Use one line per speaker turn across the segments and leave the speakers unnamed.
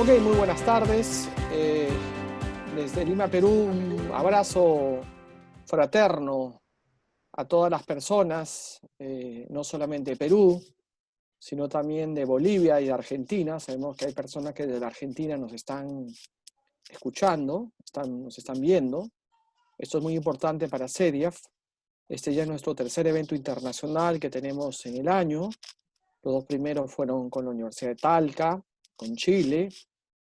Ok, muy buenas tardes. Desde Lima, Perú, un abrazo fraterno a todas las personas, no solamente de Perú, sino también de Bolivia y de Argentina. Sabemos que hay personas que desde la Argentina nos están escuchando, nos están viendo. Esto es muy importante para CEDIAF. Este ya es nuestro tercer evento internacional que tenemos en el año. Los dos primeros fueron con la Universidad de Talca, con Chile.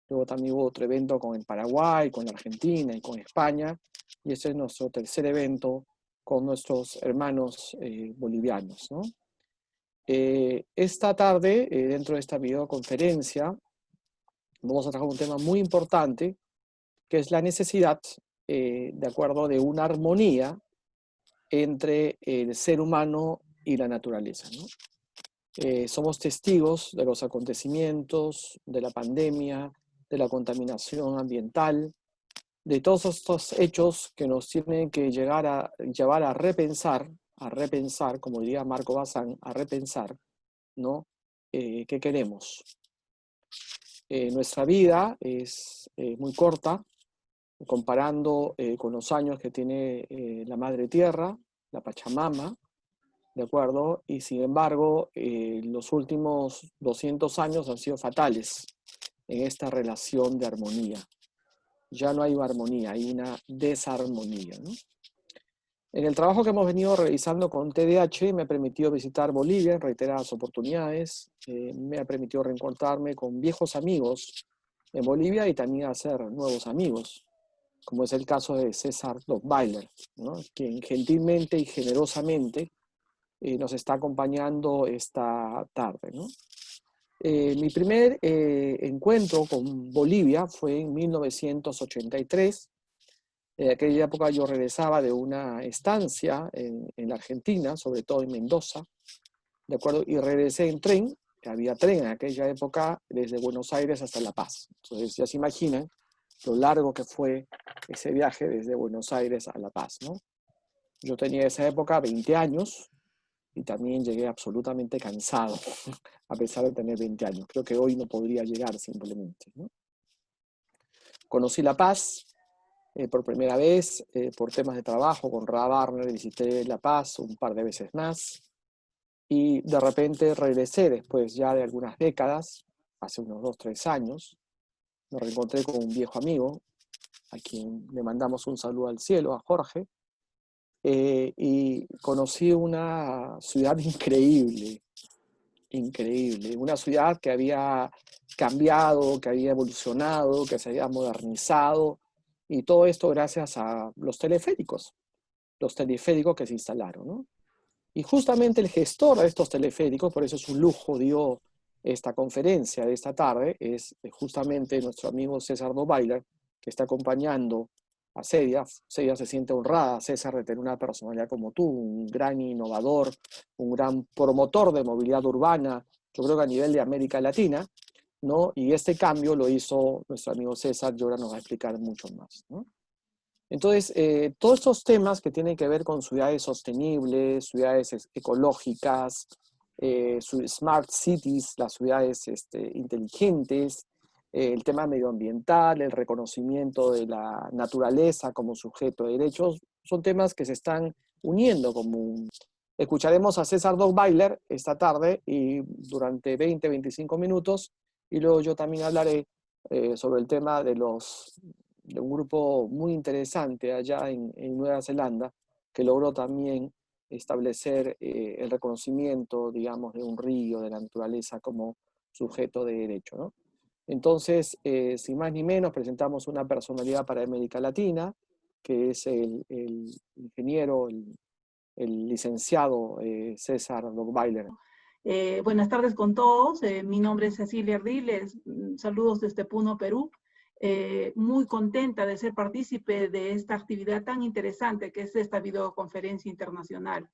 Luego también hubo otro evento con el Paraguay, con la Argentina y con España. Y este es nuestro tercer evento con nuestros hermanos bolivianos, ¿no? Esta tarde, dentro de esta videoconferencia, vamos a tratar un tema muy importante, que es la necesidad, de acuerdo, de una armonía entre el ser humano y la naturaleza, ¿no? Somos testigos de los acontecimientos, de la pandemia, de la contaminación ambiental, de todos estos hechos que nos tienen que llevar a repensar, como diría Marco Bazán, a repensar, ¿no? ¿Qué queremos? Nuestra vida es muy corta, comparando con los años que tiene la Madre Tierra, la Pachamama, ¿de acuerdo? Y sin embargo, los últimos 200 años han sido fatales en esta relación de armonía. Ya no hay armonía, hay una desarmonía, ¿no? En el trabajo que hemos venido realizando con TDH me ha permitido visitar Bolivia en reiteradas oportunidades, me ha permitido reencontrarme con viejos amigos en Bolivia y también hacer nuevos amigos, como es el caso de César Dottweiler, ¿no? Quien gentilmente y generosamente nos está acompañando esta tarde, ¿no? Mi primer encuentro con Bolivia fue en 1983. En aquella época yo regresaba de una estancia en la Argentina, sobre todo en Mendoza, ¿de acuerdo? Y regresé en tren, que había tren en aquella época desde Buenos Aires hasta La Paz. Entonces ya se imaginan lo largo que fue ese viaje desde Buenos Aires a La Paz, ¿no? Yo tenía en esa época 20 años y también llegué absolutamente cansado, a pesar de tener 20 años. Creo que hoy no podría llegar simplemente, ¿no? Conocí La Paz por primera vez, por temas de trabajo, con Ra Barner visité La Paz un par de veces más, y de repente regresé después ya de algunas décadas, hace unos 2, 3 años, me reencontré con un viejo amigo, a quien le mandamos un saludo al cielo, a Jorge, y conocí una ciudad increíble, increíble, una ciudad que había cambiado, que había evolucionado, que se había modernizado, y todo esto gracias a los teleféricos que se instalaron, ¿no? Y justamente el gestor de estos teleféricos, por eso es un lujo, dio esta conferencia de esta tarde, es justamente nuestro amigo César Dottweiler, que está acompañando a CEDIAF. CEDIAF se siente honrada, César, de tener una personalidad como tú, un gran innovador, un gran promotor de movilidad urbana, yo creo que a nivel de América Latina, ¿no? Y este cambio lo hizo nuestro amigo César, y ahora nos va a explicar mucho más, ¿no? Entonces, todos estos temas que tienen que ver con ciudades sostenibles, ciudades ecológicas, smart cities, las ciudades inteligentes, el tema medioambiental, el reconocimiento de la naturaleza como sujeto de derechos, son temas que se están uniendo como Escucharemos a César Dottweiler esta tarde y durante 20-25 minutos, y luego yo también hablaré sobre el tema de un grupo muy interesante allá en Nueva Zelanda, que logró también establecer el reconocimiento, digamos, de un río, de la naturaleza como sujeto de derecho, ¿no? Entonces, sin más ni menos, presentamos una personalidad para América Latina, que es el ingeniero, el licenciado César Dottweiler.
Buenas tardes con todos. Mi nombre es Cecilia Riles. Saludos desde Puno, Perú. Muy contenta de ser partícipe de esta actividad tan interesante que es esta videoconferencia internacional,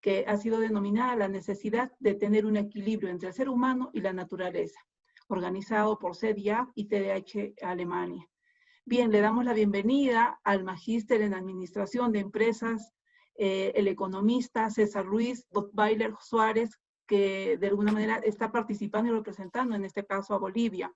que ha sido denominada la necesidad de tener un equilibrio entre el ser humano y la naturaleza, organizado por CEDIAF y TDH Alemania. Bien, le damos la bienvenida al magíster en Administración de Empresas, el economista César Luis Dottweiler Suárez, que de alguna manera está participando y representando en este caso a Bolivia.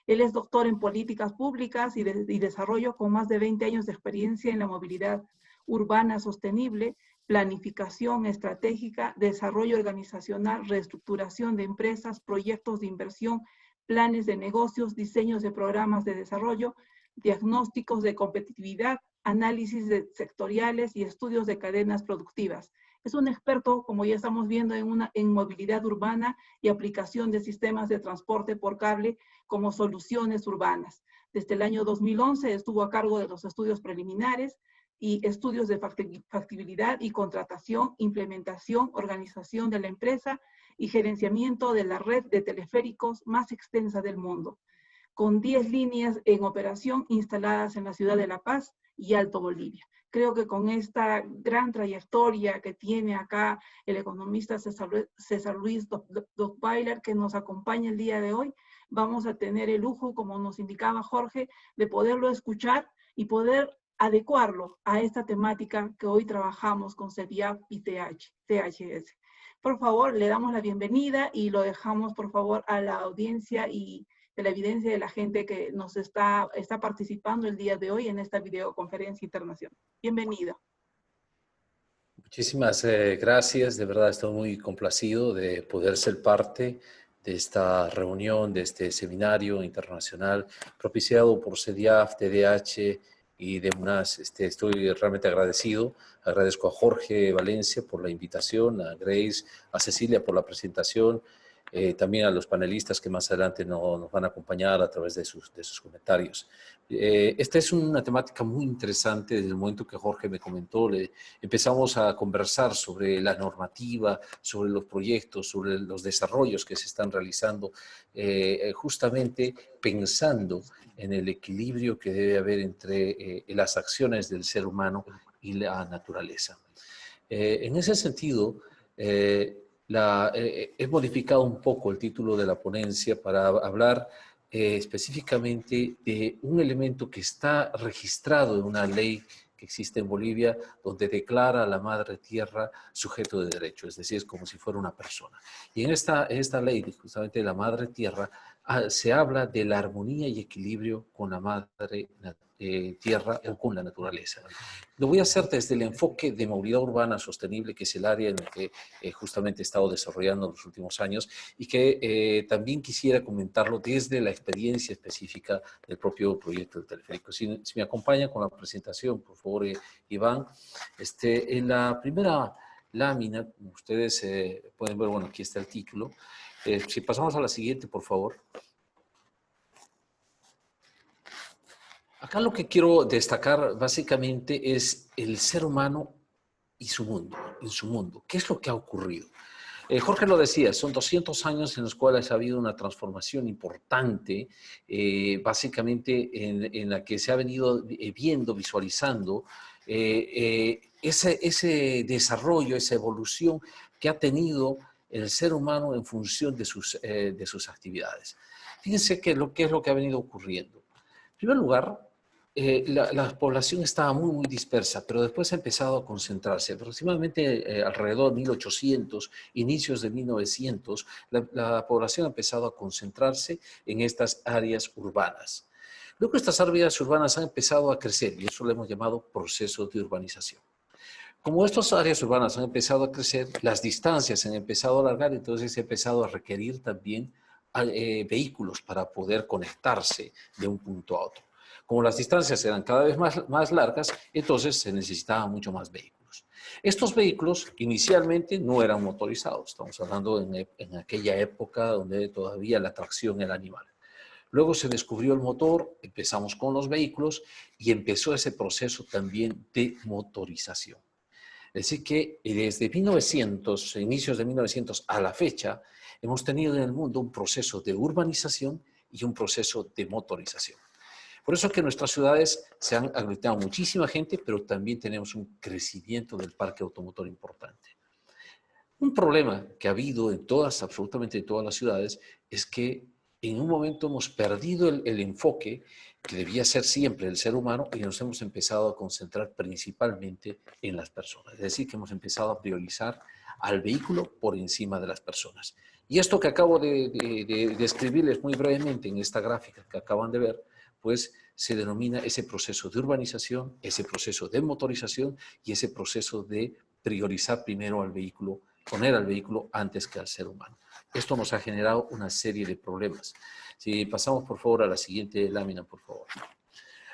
Él es doctor en políticas públicas y desarrollo con más de 20 años de experiencia en la movilidad urbana sostenible, planificación estratégica, desarrollo organizacional, reestructuración de empresas, proyectos de inversión, planes de negocios, diseños de programas de desarrollo, diagnósticos de competitividad, análisis sectoriales y estudios de cadenas productivas. Es un experto, como ya estamos viendo, en movilidad urbana y aplicación de sistemas de transporte por cable como soluciones urbanas. Desde el año 2011 estuvo a cargo de los estudios preliminares y estudios de factibilidad y contratación, implementación, organización de la empresa y gerenciamiento de la red de teleféricos más extensa del mundo, con 10 líneas en operación instaladas en la ciudad de La Paz y Alto Bolivia. Creo que con esta gran trayectoria que tiene acá el economista César Luis Dockweiler, que nos acompaña el día de hoy, vamos a tener el lujo, como nos indicaba Jorge, de poderlo escuchar y poder adecuarlo a esta temática que hoy trabajamos con CEDIAF y THS. Por favor, le damos la bienvenida y lo dejamos, por favor, a la audiencia y de la evidencia de la gente que nos está participando el día de hoy en esta videoconferencia internacional. Bienvenido.
Muchísimas gracias, de verdad estoy muy complacido de poder ser parte de esta reunión, de este seminario internacional propiciado por CEDIAF, TDH y de UNAS. Estoy realmente agradecido. Agradezco a Jorge Valencia por la invitación, a Grace, a Cecilia por la presentación, también a los panelistas que más adelante nos van a acompañar a través de sus comentarios. Esta es una temática muy interesante. Desde el momento que Jorge me comentó, empezamos a conversar sobre la normativa, sobre los proyectos, sobre los desarrollos que se están realizando, justamente pensando en el equilibrio que debe haber entre las acciones del ser humano y la naturaleza. En ese sentido, he modificado un poco el título de la ponencia para hablar específicamente de un elemento que está registrado en una ley que existe en Bolivia, donde declara a la madre tierra sujeto de derecho, es decir, es como si fuera una persona. Y en esta ley, justamente la madre tierra, se habla de la armonía y equilibrio con la madre tierra o con la naturaleza. Lo voy a hacer desde el enfoque de movilidad urbana sostenible, que es el área en el que justamente he estado desarrollando en los últimos años, y que también quisiera comentarlo desde la experiencia específica del propio proyecto del teleférico. Si me acompaña con la presentación, por favor, Iván. En la primera lámina, ustedes pueden ver, bueno, aquí está el título. Si pasamos a la siguiente, por favor. Acá lo que quiero destacar básicamente es el ser humano y su mundo, en su mundo. ¿Qué es lo que ha ocurrido? Jorge lo decía, son 200 años en los cuales ha habido una transformación importante, básicamente en la que se ha venido viendo, visualizando ese desarrollo, esa evolución que ha tenido el ser humano en función de sus actividades. Fíjense qué es lo que ha venido ocurriendo. En primer lugar, la población estaba muy dispersa, pero después ha empezado a concentrarse. Aproximadamente alrededor de 1800, inicios de 1900, la población ha empezado a concentrarse en estas áreas urbanas. Luego estas áreas urbanas han empezado a crecer y eso lo hemos llamado proceso de urbanización. Como estas áreas urbanas han empezado a crecer, las distancias se han empezado a alargar, entonces se ha empezado a requerir también vehículos para poder conectarse de un punto a otro. Como las distancias eran cada vez más largas, entonces se necesitaban mucho más vehículos. Estos vehículos inicialmente no eran motorizados, estamos hablando en aquella época donde todavía la tracción era animal. Luego se descubrió el motor, empezamos con los vehículos y empezó ese proceso también de motorización. Es decir que desde 1900, inicios de 1900 a la fecha, hemos tenido en el mundo un proceso de urbanización y un proceso de motorización. Por eso es que en nuestras ciudades se han aglutinado muchísima gente, pero también tenemos un crecimiento del parque automotor importante. Un problema que ha habido en absolutamente en todas las ciudades, es que en un momento hemos perdido el enfoque que debía ser siempre el ser humano y nos hemos empezado a concentrar principalmente en las personas. Es decir, que hemos empezado a priorizar al vehículo por encima de las personas. Y esto que acabo de describirles muy brevemente en esta gráfica que acaban de ver, pues se denomina ese proceso de urbanización, ese proceso de motorización y ese proceso de priorizar primero al vehículo, poner al vehículo antes que al ser humano. Esto nos ha generado una serie de problemas. Si pasamos por favor a la siguiente lámina, por favor.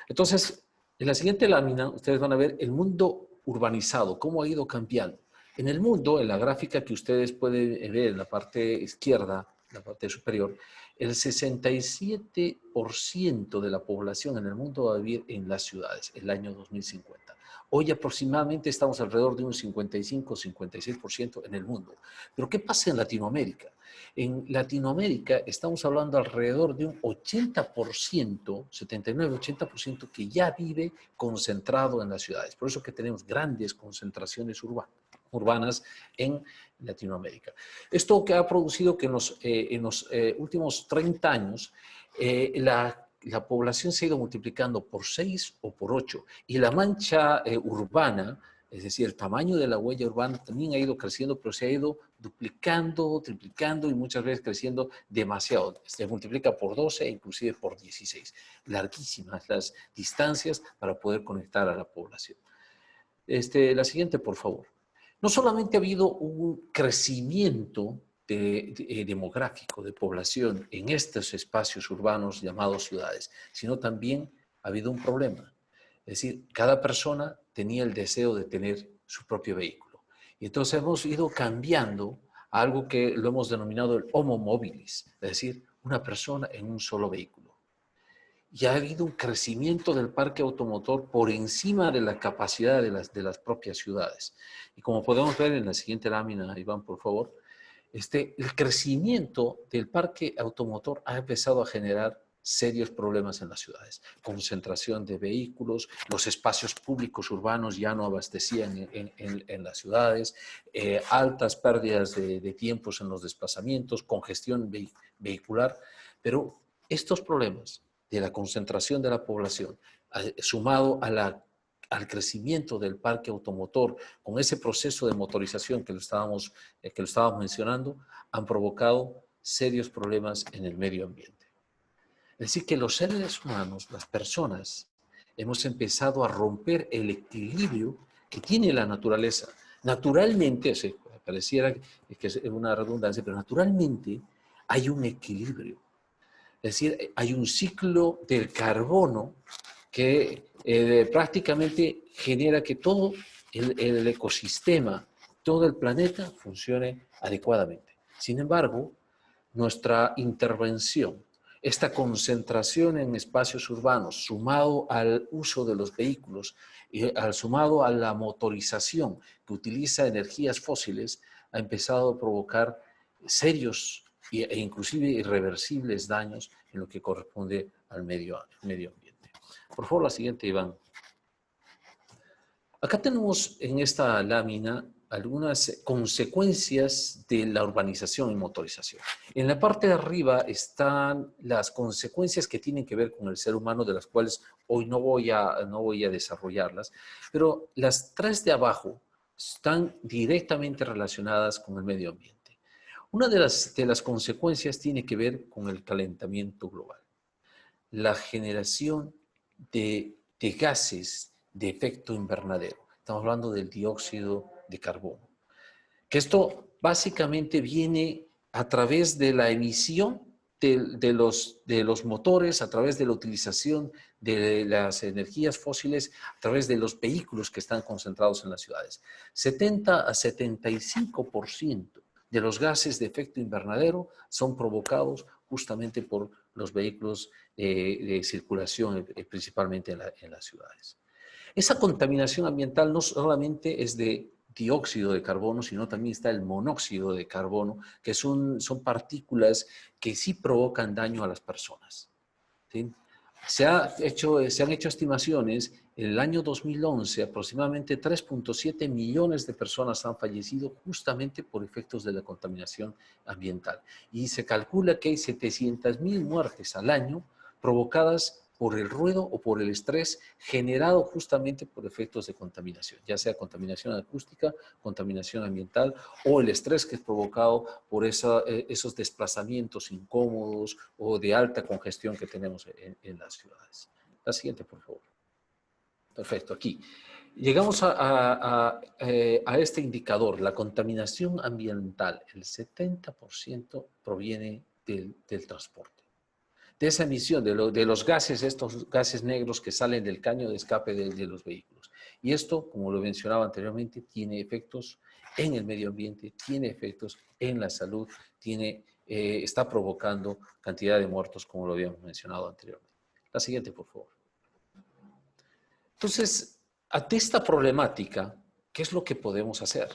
Entonces, en la siguiente lámina, ustedes van a ver el mundo urbanizado, cómo ha ido cambiando. En el mundo, en la gráfica que ustedes pueden ver en la parte izquierda, la parte superior, el 67% de la población en el mundo va a vivir en las ciudades el año 2050. Hoy aproximadamente estamos alrededor de un 55-56% en el mundo. Pero ¿qué pasa en Latinoamérica? En Latinoamérica estamos hablando alrededor de un 80%, 79-80% que ya vive concentrado en las ciudades. Por eso que tenemos grandes concentraciones urbanas en Latinoamérica. Esto que ha producido que en los últimos 30 años la población se ha ido multiplicando por 6 o por 8 y la mancha urbana, es decir, el tamaño de la huella urbana también ha ido creciendo, pero se ha ido duplicando, triplicando y muchas veces creciendo demasiado. Se multiplica por 12 e inclusive por 16. Larguísimas las distancias para poder conectar a la población. La siguiente, por favor. No solamente ha habido un crecimiento demográfico de población en estos espacios urbanos llamados ciudades, sino también ha habido un problema. Es decir, cada persona tenía el deseo de tener su propio vehículo. Y entonces hemos ido cambiando a algo que lo hemos denominado el homo mobilis, es decir, una persona en un solo vehículo. Y ha habido un crecimiento del parque automotor por encima de la capacidad de las propias ciudades. Y como podemos ver en la siguiente lámina, Iván, por favor, el crecimiento del parque automotor ha empezado a generar serios problemas en las ciudades. Concentración de vehículos, los espacios públicos urbanos ya no abastecían en las ciudades, altas pérdidas de tiempos en los desplazamientos, congestión vehicular, pero estos problemas de la concentración de la población, sumado al crecimiento del parque automotor, con ese proceso de motorización que lo estábamos mencionando, han provocado serios problemas en el medio ambiente. Es decir, que los seres humanos, las personas, hemos empezado a romper el equilibrio que tiene la naturaleza. Naturalmente, pareciera que es una redundancia, pero naturalmente hay un equilibrio. Es decir, hay un ciclo del carbono que prácticamente genera que todo el ecosistema, todo el planeta funcione adecuadamente. Sin embargo, nuestra intervención, esta concentración en espacios urbanos, sumado al uso de los vehículos y sumado a la motorización que utiliza energías fósiles, ha empezado a provocar serios e inclusive irreversibles daños en lo que corresponde al medio ambiente. Por favor, la siguiente, Iván. Acá tenemos en esta lámina algunas consecuencias de la urbanización y motorización. En la parte de arriba están las consecuencias que tienen que ver con el ser humano, de las cuales hoy no voy a desarrollarlas, pero las tres de abajo están directamente relacionadas con el medio ambiente. Una de las consecuencias tiene que ver con el calentamiento global, la generación de gases de efecto invernadero. Estamos hablando del dióxido de carbono. Que esto básicamente viene a través de la emisión de los motores, a través de la utilización de las energías fósiles, a través de los vehículos que están concentrados en las ciudades. 70 a 75% de los gases de efecto invernadero son provocados justamente por los vehículos de circulación, principalmente en las ciudades. Esa contaminación ambiental no solamente es de dióxido de carbono, sino también está el monóxido de carbono, que son partículas que sí provocan daño a las personas. ¿Sí? Se han hecho estimaciones. En el año 2011, aproximadamente 3.7 millones de personas han fallecido justamente por efectos de la contaminación ambiental. Y se calcula que hay 700.000 muertes al año provocadas por el ruido o por el estrés generado justamente por efectos de contaminación, ya sea contaminación acústica, contaminación ambiental o el estrés que es provocado por esos desplazamientos incómodos o de alta congestión que tenemos en las ciudades. La siguiente, por favor. Perfecto, aquí. Llegamos a este indicador, la contaminación ambiental. El 70% proviene del transporte. De esa emisión, de los gases, estos gases negros que salen del caño de escape de los vehículos. Y esto, como lo mencionaba anteriormente, tiene efectos en el medio ambiente, tiene efectos en la salud, está provocando cantidad de muertos, como lo habíamos mencionado anteriormente. La siguiente, por favor. Entonces, ante esta problemática, ¿qué es lo que podemos hacer?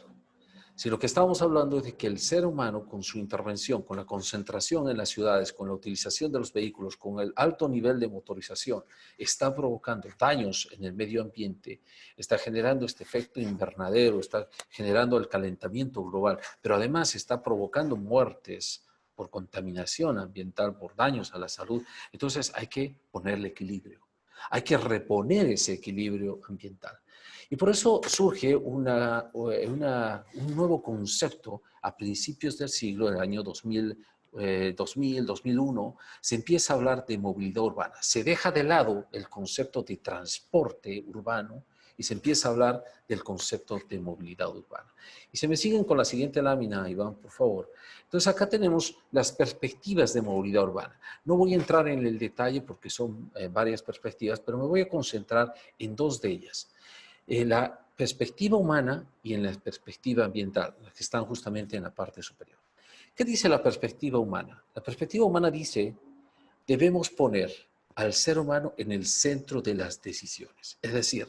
Si lo que estamos hablando es de que el ser humano, con su intervención, con la concentración en las ciudades, con la utilización de los vehículos, con el alto nivel de motorización, está provocando daños en el medio ambiente, está generando este efecto invernadero, está generando el calentamiento global, pero además está provocando muertes por contaminación ambiental, por daños a la salud. Entonces hay que ponerle equilibrio. Hay que reponer ese equilibrio ambiental. Y por eso surge un nuevo concepto a principios del siglo, del año 2001, se empieza a hablar de movilidad urbana. Se deja de lado el concepto de transporte urbano y se empieza a hablar del concepto de movilidad urbana. Y se me siguen con la siguiente lámina, Iván, por favor. Entonces acá tenemos las perspectivas de movilidad urbana. No voy a entrar en el detalle porque son varias perspectivas, pero me voy a concentrar en dos de ellas. En la perspectiva humana y en la perspectiva ambiental, las que están justamente en la parte superior. ¿Qué dice la perspectiva humana? La perspectiva humana dice, debemos poner al ser humano en el centro de las decisiones. Es decir,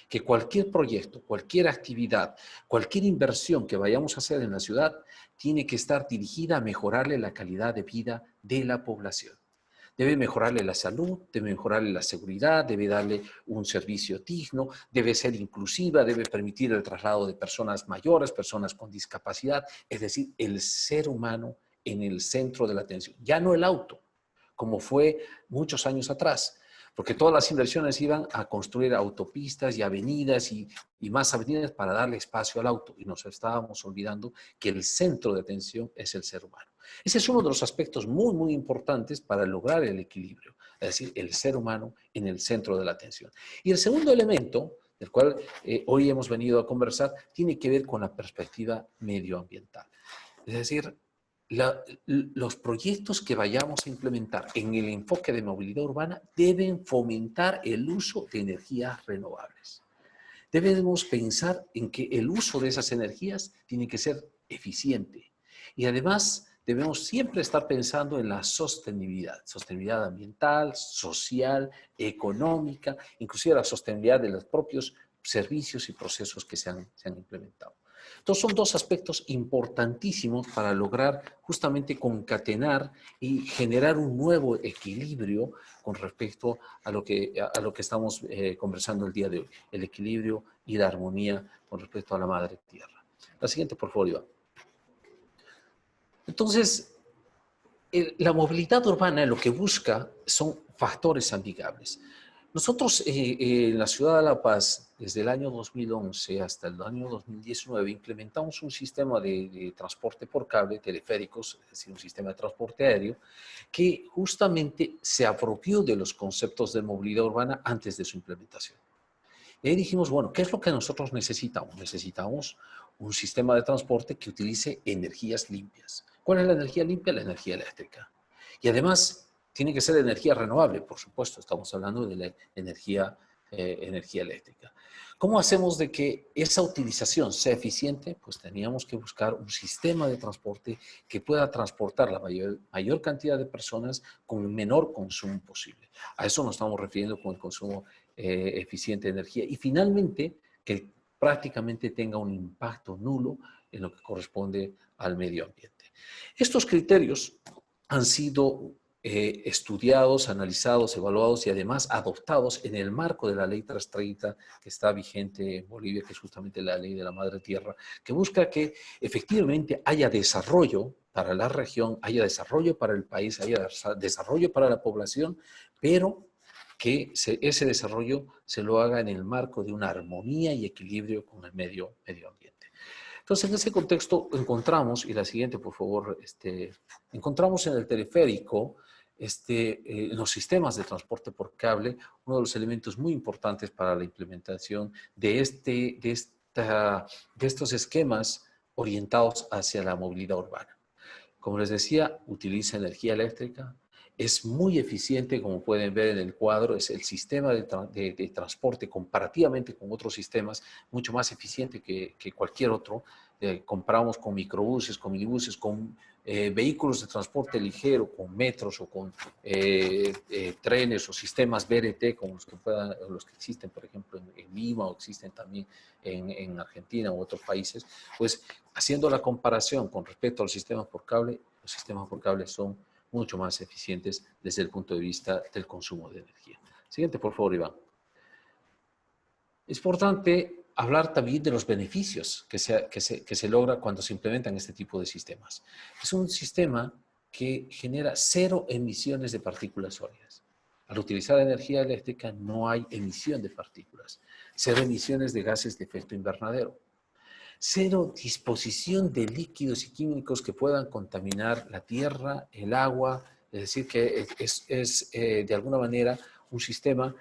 que cualquier proyecto, cualquier actividad, cualquier inversión que vayamos a hacer en la ciudad tiene que estar dirigida a mejorarle la calidad de vida de la población. Debe mejorarle la salud, debe mejorarle la seguridad, debe darle un servicio digno, debe ser inclusiva, debe permitir el traslado de personas mayores, personas con discapacidad, es decir, el ser humano en el centro de la atención. Ya no el auto, como fue muchos años atrás, porque todas las inversiones iban a construir autopistas y avenidas y más avenidas para darle espacio al auto, y nos estábamos olvidando que el centro de atención es el ser humano. Ese es uno de los aspectos muy, muy importantes para lograr el equilibrio, es decir, el ser humano en el centro de la atención. Y el segundo elemento, del cual hoy hemos venido a conversar, tiene que ver con la perspectiva medioambiental. Es decir, los proyectos que vayamos a implementar en el enfoque de movilidad urbana deben fomentar el uso de energías renovables. Debemos pensar en que el uso de esas energías tiene que ser eficiente y además debemos siempre estar pensando en la sostenibilidad ambiental, social, económica, inclusive la sostenibilidad de los propios servicios y procesos que se han implementado. Entonces son dos aspectos importantísimos para lograr justamente concatenar y generar un nuevo equilibrio con respecto a lo que estamos conversando el día de hoy, el equilibrio y la armonía con respecto a la madre tierra. La siguiente, por favor, Iván. Entonces, la movilidad urbana lo que busca son factores amigables. Nosotros en la ciudad de La Paz, desde el año 2011 hasta el año 2019, implementamos un sistema de transporte por cable, teleféricos, es decir, un sistema de transporte aéreo, que justamente se apropió de los conceptos de movilidad urbana antes de su implementación. Y ahí dijimos, bueno, ¿qué es lo que nosotros necesitamos? Necesitamos un sistema de transporte que utilice energías limpias. ¿Cuál es la energía limpia? La energía eléctrica. Y además tiene que ser energía renovable, por supuesto, estamos hablando de la energía eléctrica. ¿Cómo hacemos de que esa utilización sea eficiente? Pues teníamos que buscar un sistema de transporte que pueda transportar la mayor cantidad de personas con el menor consumo posible. A eso nos estamos refiriendo con el consumo eficiente de energía. Y finalmente, que prácticamente tenga un impacto nulo en lo que corresponde al medio ambiente. Estos criterios han sido estudiados, analizados, evaluados y además adoptados en el marco de la Ley 330 que está vigente en Bolivia, que es justamente la Ley de la Madre Tierra, que busca que efectivamente haya desarrollo para la región, haya desarrollo para el país, haya desarrollo para la población, pero que ese desarrollo se lo haga en el marco de una armonía y equilibrio con el medio ambiente. Entonces, en ese contexto encontramos, y la siguiente, por favor, encontramos en el teleférico, en los sistemas de transporte por cable, uno de los elementos muy importantes para la implementación de estos esquemas orientados hacia la movilidad urbana. Como les decía, utiliza energía eléctrica, es muy eficiente, como pueden ver en el cuadro, es el sistema de transporte comparativamente con otros sistemas, mucho más eficiente que cualquier otro. Comparamos con microbuses, con minibuses, con vehículos de transporte ligero, con metros o con trenes o sistemas BRT como los que existen, por ejemplo, en Lima o existen también en Argentina u otros países. Pues haciendo la comparación con respecto a los sistemas por cable, los sistemas por cable son mucho más eficientes desde el punto de vista del consumo de energía. Siguiente, por favor, Iván. Es importante hablar también de los beneficios que se logra cuando se implementan este tipo de sistemas. Es un sistema que genera 0 emisiones de partículas sólidas. Al utilizar energía eléctrica no hay emisión de partículas, 0 emisiones de gases de efecto invernadero, 0 disposición de líquidos y químicos que puedan contaminar la tierra, el agua, es decir, que es de alguna manera un sistema,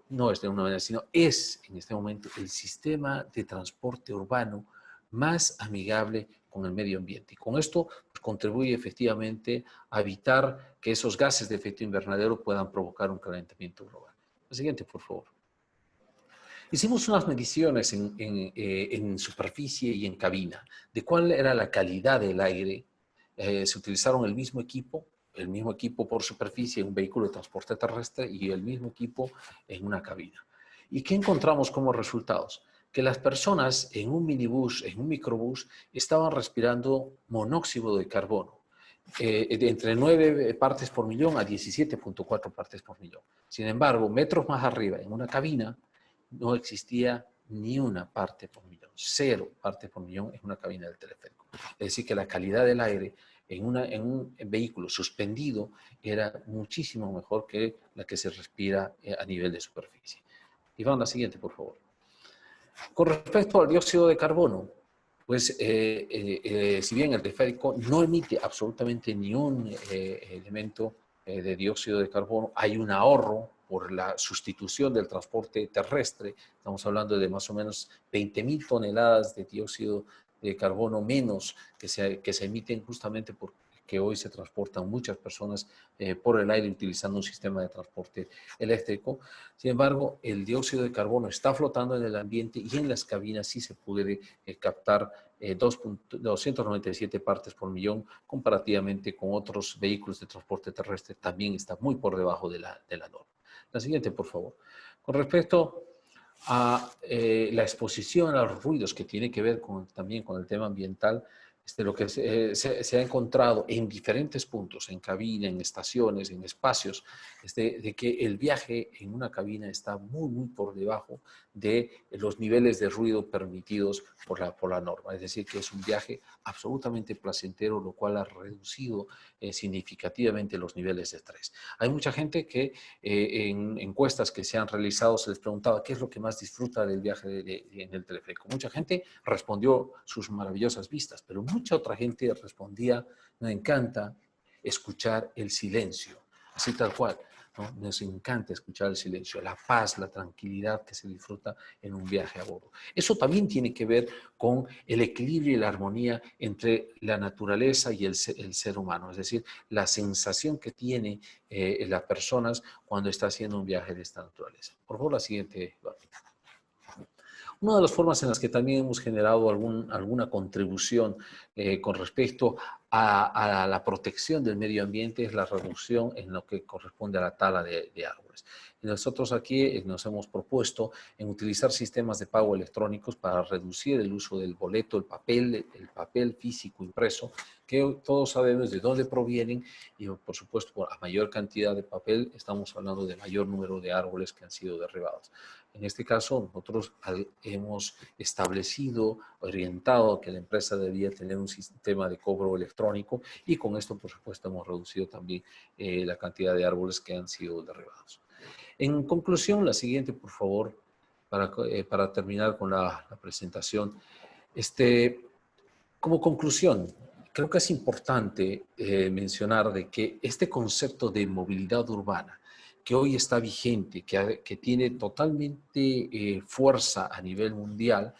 no es de alguna manera, sino es en este momento el sistema de transporte urbano más amigable con el medio ambiente. Y con esto pues, contribuye efectivamente a evitar que esos gases de efecto invernadero puedan provocar un calentamiento global. La siguiente, por favor. Hicimos unas mediciones en superficie y en cabina de cuál era la calidad del aire. Se utilizaron el mismo equipo por superficie en un vehículo de transporte terrestre y el mismo equipo en una cabina. ¿Y qué encontramos como resultados? Que las personas en un minibús, en un microbús, estaban respirando monóxido de carbono. De entre 9 partes por millón a 17.4 partes por millón. Sin embargo, metros más arriba, en una cabina, no existía ni una parte por millón, 0 partes por millón en una cabina del teleférico. Es decir, que la calidad del aire en un vehículo suspendido era muchísimo mejor que la que se respira a nivel de superficie. Iván, la siguiente, por favor. Con respecto al dióxido de carbono, pues si bien el teleférico no emite absolutamente ni un elemento de dióxido de carbono, hay un ahorro por la sustitución del transporte terrestre. Estamos hablando de más o menos 20.000 toneladas de dióxido de carbono menos que se emiten justamente porque hoy se transportan muchas personas por el aire utilizando un sistema de transporte eléctrico. Sin embargo, el dióxido de carbono está flotando en el ambiente y en las cabinas sí se puede captar 297 partes por millón, comparativamente con otros vehículos de transporte terrestre, también está muy por debajo de la norma. La siguiente, por favor. Con respecto a la exposición a los ruidos que tiene que ver también con el tema ambiental, lo que se ha encontrado en diferentes puntos, en cabina, en estaciones, en espacios, de que el viaje en una cabina está muy por debajo de los niveles de ruido permitidos por la norma. Es decir, que es un viaje absolutamente placentero, lo cual ha reducido significativamente los niveles de estrés. Hay mucha gente que en encuestas que se han realizado se les preguntaba qué es lo que más disfruta del viaje en el teleférico. Mucha gente respondió sus maravillosas vistas, pero mucha otra gente respondía, me encanta escuchar el silencio, así tal cual. ¿No? Nos encanta escuchar el silencio, la paz, la tranquilidad que se disfruta en un viaje a bordo. Eso también tiene que ver con el equilibrio y la armonía entre la naturaleza y el ser humano, es decir, la sensación que tiene las personas cuando está haciendo un viaje de esta naturaleza. Por favor, la siguiente. Una de las formas en las que también hemos generado alguna contribución con respecto a la protección del medio ambiente es la reducción en lo que corresponde a la tala de árboles. Y nosotros aquí nos hemos propuesto en utilizar sistemas de pago electrónicos para reducir el uso del boleto, el papel físico impreso, que todos sabemos de dónde provienen y por supuesto a mayor cantidad de papel estamos hablando de mayor número de árboles que han sido derribados. En este caso, nosotros hemos establecido, orientado que la empresa debía tener un sistema de cobro electrónico y con esto, por supuesto, hemos reducido también la cantidad de árboles que han sido derribados. En conclusión, la siguiente, por favor, para terminar con la presentación. Como conclusión, creo que es importante mencionar de que este concepto de movilidad urbana, que hoy está vigente, que tiene totalmente fuerza a nivel mundial,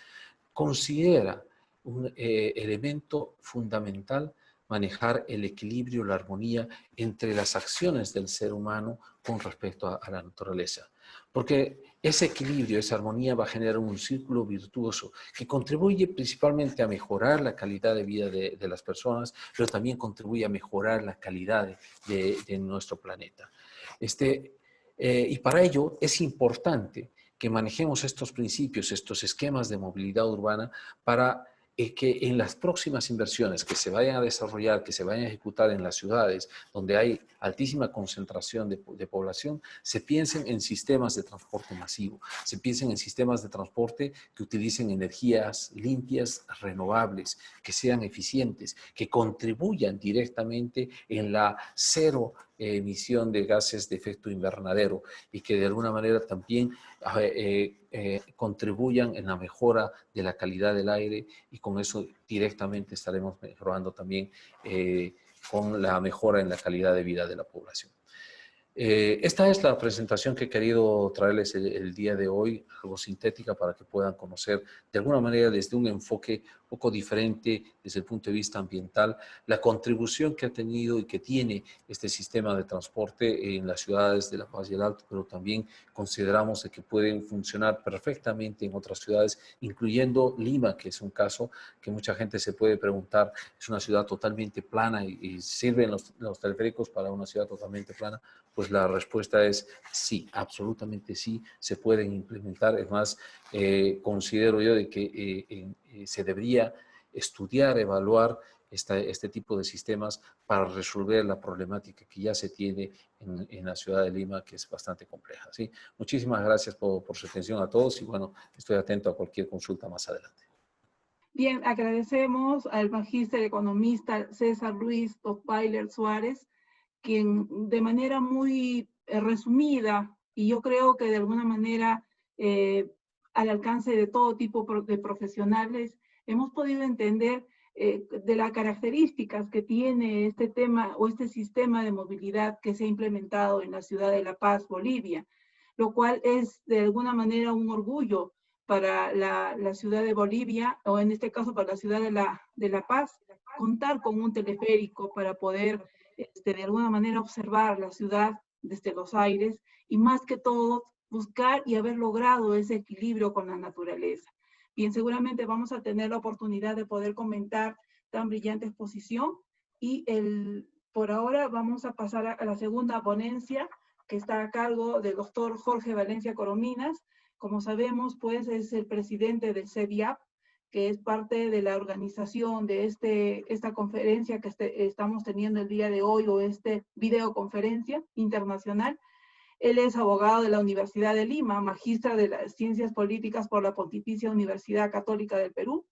considera un elemento fundamental manejar el equilibrio, la armonía entre las acciones del ser humano con respecto a la naturaleza. Porque ese equilibrio, esa armonía va a generar un círculo virtuoso que contribuye principalmente a mejorar la calidad de vida de las personas, pero también contribuye a mejorar la calidad de nuestro planeta. Y para ello es importante que manejemos estos principios, estos esquemas de movilidad urbana para que en las próximas inversiones que se vayan a desarrollar, que se vayan a ejecutar en las ciudades donde hay altísima concentración de población, se piensen en sistemas de transporte masivo, se piensen en sistemas de transporte que utilicen energías limpias, renovables, que sean eficientes, que contribuyan directamente en la cero emisión de gases de efecto invernadero y que de alguna manera también contribuyan en la mejora de la calidad del aire y con eso directamente estaremos mejorando también con la mejora en la calidad de vida de la población. Esta es la presentación que he querido traerles el día de hoy, algo sintética para que puedan conocer de alguna manera desde un enfoque un poco diferente desde el punto de vista ambiental, la contribución que ha tenido y que tiene este sistema de transporte en las ciudades de La Paz y el Alto, pero también consideramos que pueden funcionar perfectamente en otras ciudades, incluyendo Lima, que es un caso que mucha gente se puede preguntar, es una ciudad totalmente plana y sirven los teleféricos para una ciudad totalmente plana. Pues la respuesta es sí, absolutamente sí, se pueden implementar. Es más, considero yo de que se debería estudiar, evaluar este tipo de sistemas para resolver la problemática que ya se tiene en la ciudad de Lima, que es bastante compleja. ¿Sí? Muchísimas gracias por su atención a todos y bueno, estoy atento a cualquier consulta más adelante.
Bien, agradecemos al magíster economista César Luis Toffweiler Suárez, quien de manera muy resumida, y yo creo que de alguna manera al alcance de todo tipo de profesionales, hemos podido entender de las características que tiene este tema o este sistema de movilidad que se ha implementado en la ciudad de La Paz, Bolivia, lo cual es de alguna manera un orgullo para la ciudad de Bolivia, o en este caso para la ciudad de La Paz, contar con un teleférico para poder de alguna manera observar la ciudad desde los aires y más que todo buscar y haber logrado ese equilibrio con la naturaleza. Bien, seguramente vamos a tener la oportunidad de poder comentar tan brillante exposición y por ahora vamos a pasar a la segunda ponencia que está a cargo del doctor Jorge Valencia Corominas. Como sabemos, pues es el presidente del CEDIAP, que es parte de la organización de esta conferencia que estamos teniendo el día de hoy, o videoconferencia internacional. Él es abogado de la Universidad de Lima, magistra de las Ciencias Políticas por la Pontificia Universidad Católica del Perú,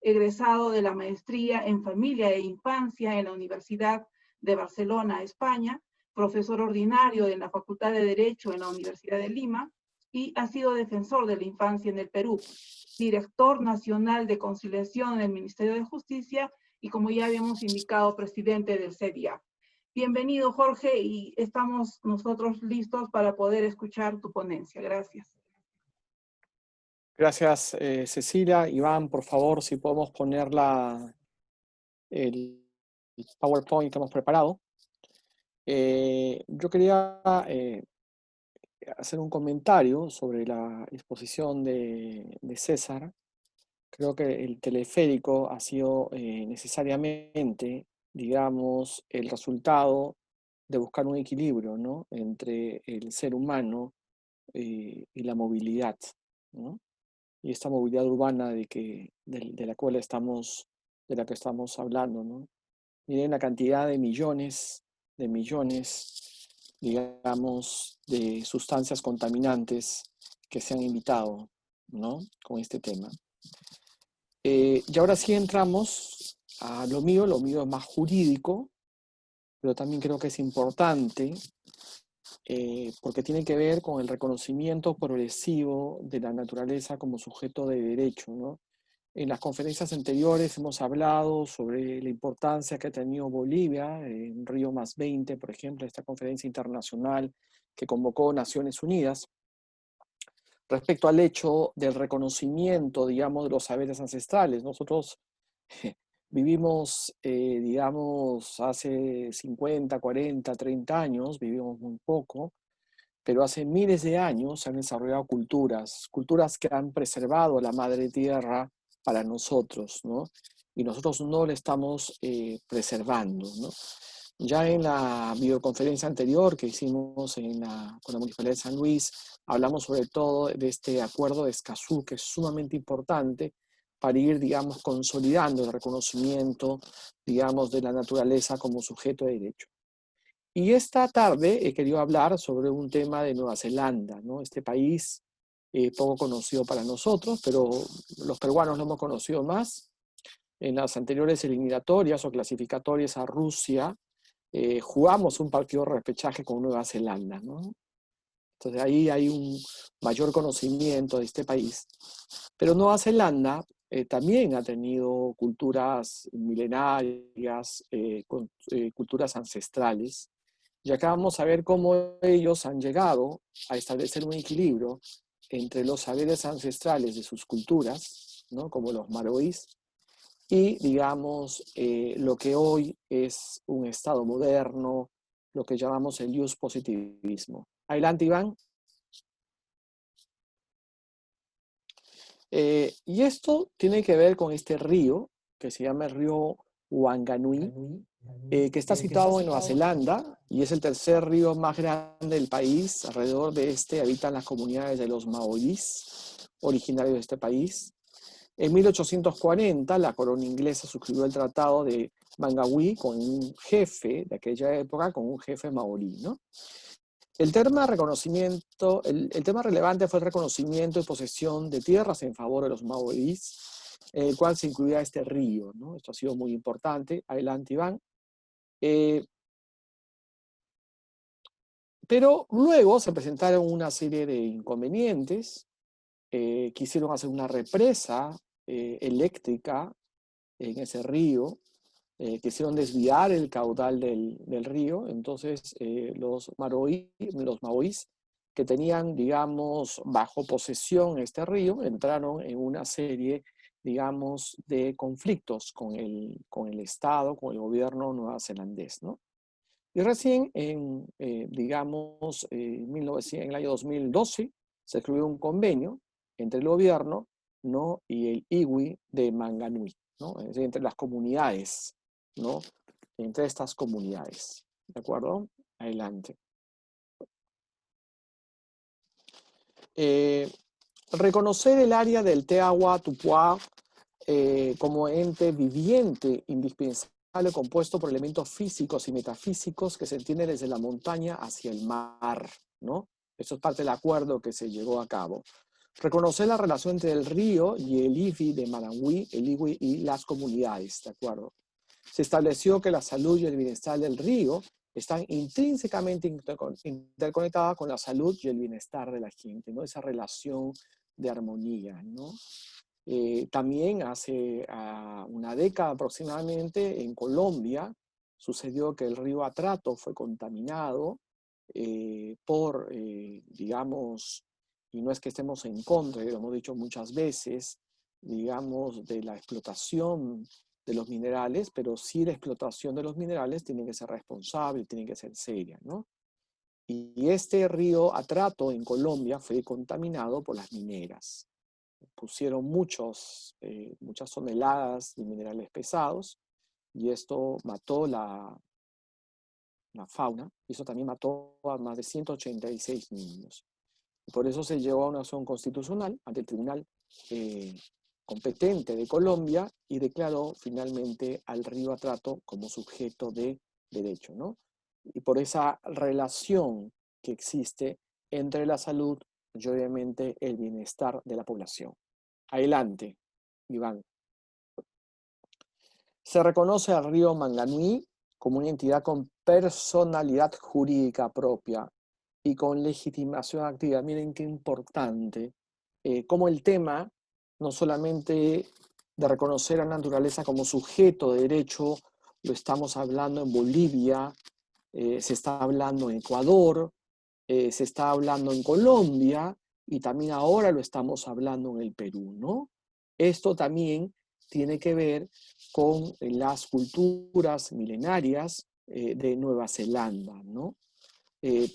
egresado de la maestría en Familia e Infancia en la Universidad de Barcelona, España, profesor ordinario en la Facultad de Derecho en la Universidad de Lima, y ha sido defensor de la infancia en el Perú, director nacional de conciliación en el Ministerio de Justicia y, como ya habíamos indicado, presidente del CEDIAP. Bienvenido, Jorge, y estamos nosotros listos para poder escuchar tu ponencia. Gracias.
Gracias, Cecilia. Iván, por favor, si podemos poner el PowerPoint que hemos preparado. Yo quería hacer un comentario sobre la exposición de César. Creo que el teleférico ha sido necesariamente, digamos, el resultado de buscar un equilibrio, ¿no?, entre el ser humano y la movilidad, ¿no? Y esta movilidad urbana de la que estamos hablando, ¿no? Miren la cantidad de millones, digamos, de sustancias contaminantes que se han invitado, ¿no?, con este tema. Y ahora sí entramos a lo mío es más jurídico, pero también creo que es importante porque tiene que ver con el reconocimiento progresivo de la naturaleza como sujeto de derecho, ¿no? En las conferencias anteriores hemos hablado sobre la importancia que ha tenido Bolivia en Río +20, por ejemplo, esta conferencia internacional que convocó Naciones Unidas, respecto al hecho del reconocimiento, digamos, de los saberes ancestrales. Nosotros vivimos, digamos, hace 50, 40, 30 años, vivimos muy poco, pero hace miles de años se han desarrollado culturas que han preservado la madre tierra para nosotros, ¿no? Y nosotros no la estamos preservando, ¿no? Ya en la videoconferencia anterior que hicimos con la Municipalidad de San Luis, hablamos sobre todo de este acuerdo de Escazú, que es sumamente importante para ir, digamos, consolidando el reconocimiento, digamos, de la naturaleza como sujeto de derecho. Y esta tarde he querido hablar sobre un tema de Nueva Zelanda, ¿no? Este país poco conocido para nosotros, pero los peruanos lo hemos conocido más. En las anteriores eliminatorias o clasificatorias a Rusia, jugamos un partido de repechaje con Nueva Zelanda, ¿no? Entonces ahí hay un mayor conocimiento de este país. Pero Nueva Zelanda también ha tenido culturas milenarias, culturas ancestrales. Y acá vamos a ver cómo ellos han llegado a establecer un equilibrio entre los saberes ancestrales de sus culturas, ¿no? Como los maoríes, y, digamos, lo que hoy es un Estado moderno, lo que llamamos el youth positivismo. Adelante, Iván. Y esto tiene que ver con este río, que se llama el río Wanganui, que está situado en Nueva Zelanda y es el tercer río más grande del país. Alrededor de este habitan las comunidades de los maoríes, originarios de este país. En 1840, la corona inglesa suscribió el tratado de Mangawi con un jefe de aquella época, con un jefe maorí, ¿no? El tema relevante fue el reconocimiento y posesión de tierras en favor de los maoríes, en el cual se incluía este río, ¿no? Esto ha sido muy importante. Adelante, Iván. Pero luego se presentaron una serie de inconvenientes. Quisieron hacer una represa eléctrica en ese río, quisieron desviar el caudal del río. Entonces los maoríes que tenían, digamos, bajo posesión este río, entraron en una serie, digamos, de conflictos con el Estado, con el gobierno neozelandés, ¿no? Y recién digamos, en el año 2012 se escribió un convenio entre el gobierno, ¿no? Y el iwi de Manganui, ¿no? Es decir, entre las comunidades, ¿no? Entre estas comunidades, ¿de acuerdo? Adelante. Reconocer el área del Te Agua Tupua como ente viviente indispensable, compuesto por elementos físicos y metafísicos que se entienden desde la montaña hacia el mar, ¿no? Eso es parte del acuerdo que se llevó a cabo. Reconocer la relación entre el río y el iwi de Manganui, el iwi y las comunidades, ¿de acuerdo? Se estableció que la salud y el bienestar del río están intrínsecamente interconectadas con la salud y el bienestar de la gente, ¿no? Esa relación de armonía, ¿no? También hace una década aproximadamente en Colombia sucedió que el río Atrato fue contaminado digamos, y no es que estemos en contra, lo hemos dicho muchas veces, digamos, de la explotación de los minerales, pero sí la explotación de los minerales tiene que ser responsable, tiene que ser seria, ¿no? Y este río Atrato en Colombia fue contaminado por las mineras. Pusieron muchas toneladas de minerales pesados y esto mató la fauna, y eso también mató a más de 186 niños. Y por eso se llevó a una acción constitucional ante el tribunal competente de Colombia y declaró finalmente al río Atrato como sujeto de derecho, ¿no? Y por esa relación que existe entre la salud y obviamente el bienestar de la población. Adelante, Iván. Se reconoce al río Manganui como una entidad con personalidad jurídica propia y con legitimación activa. Miren qué importante, cómo el tema, no solamente de reconocer a la naturaleza como sujeto de derecho, lo estamos hablando en Bolivia, se está hablando en Ecuador, se está hablando en Colombia, y también ahora lo estamos hablando en el Perú, ¿no? Esto también tiene que ver con las culturas milenarias de Nueva Zelanda, ¿no?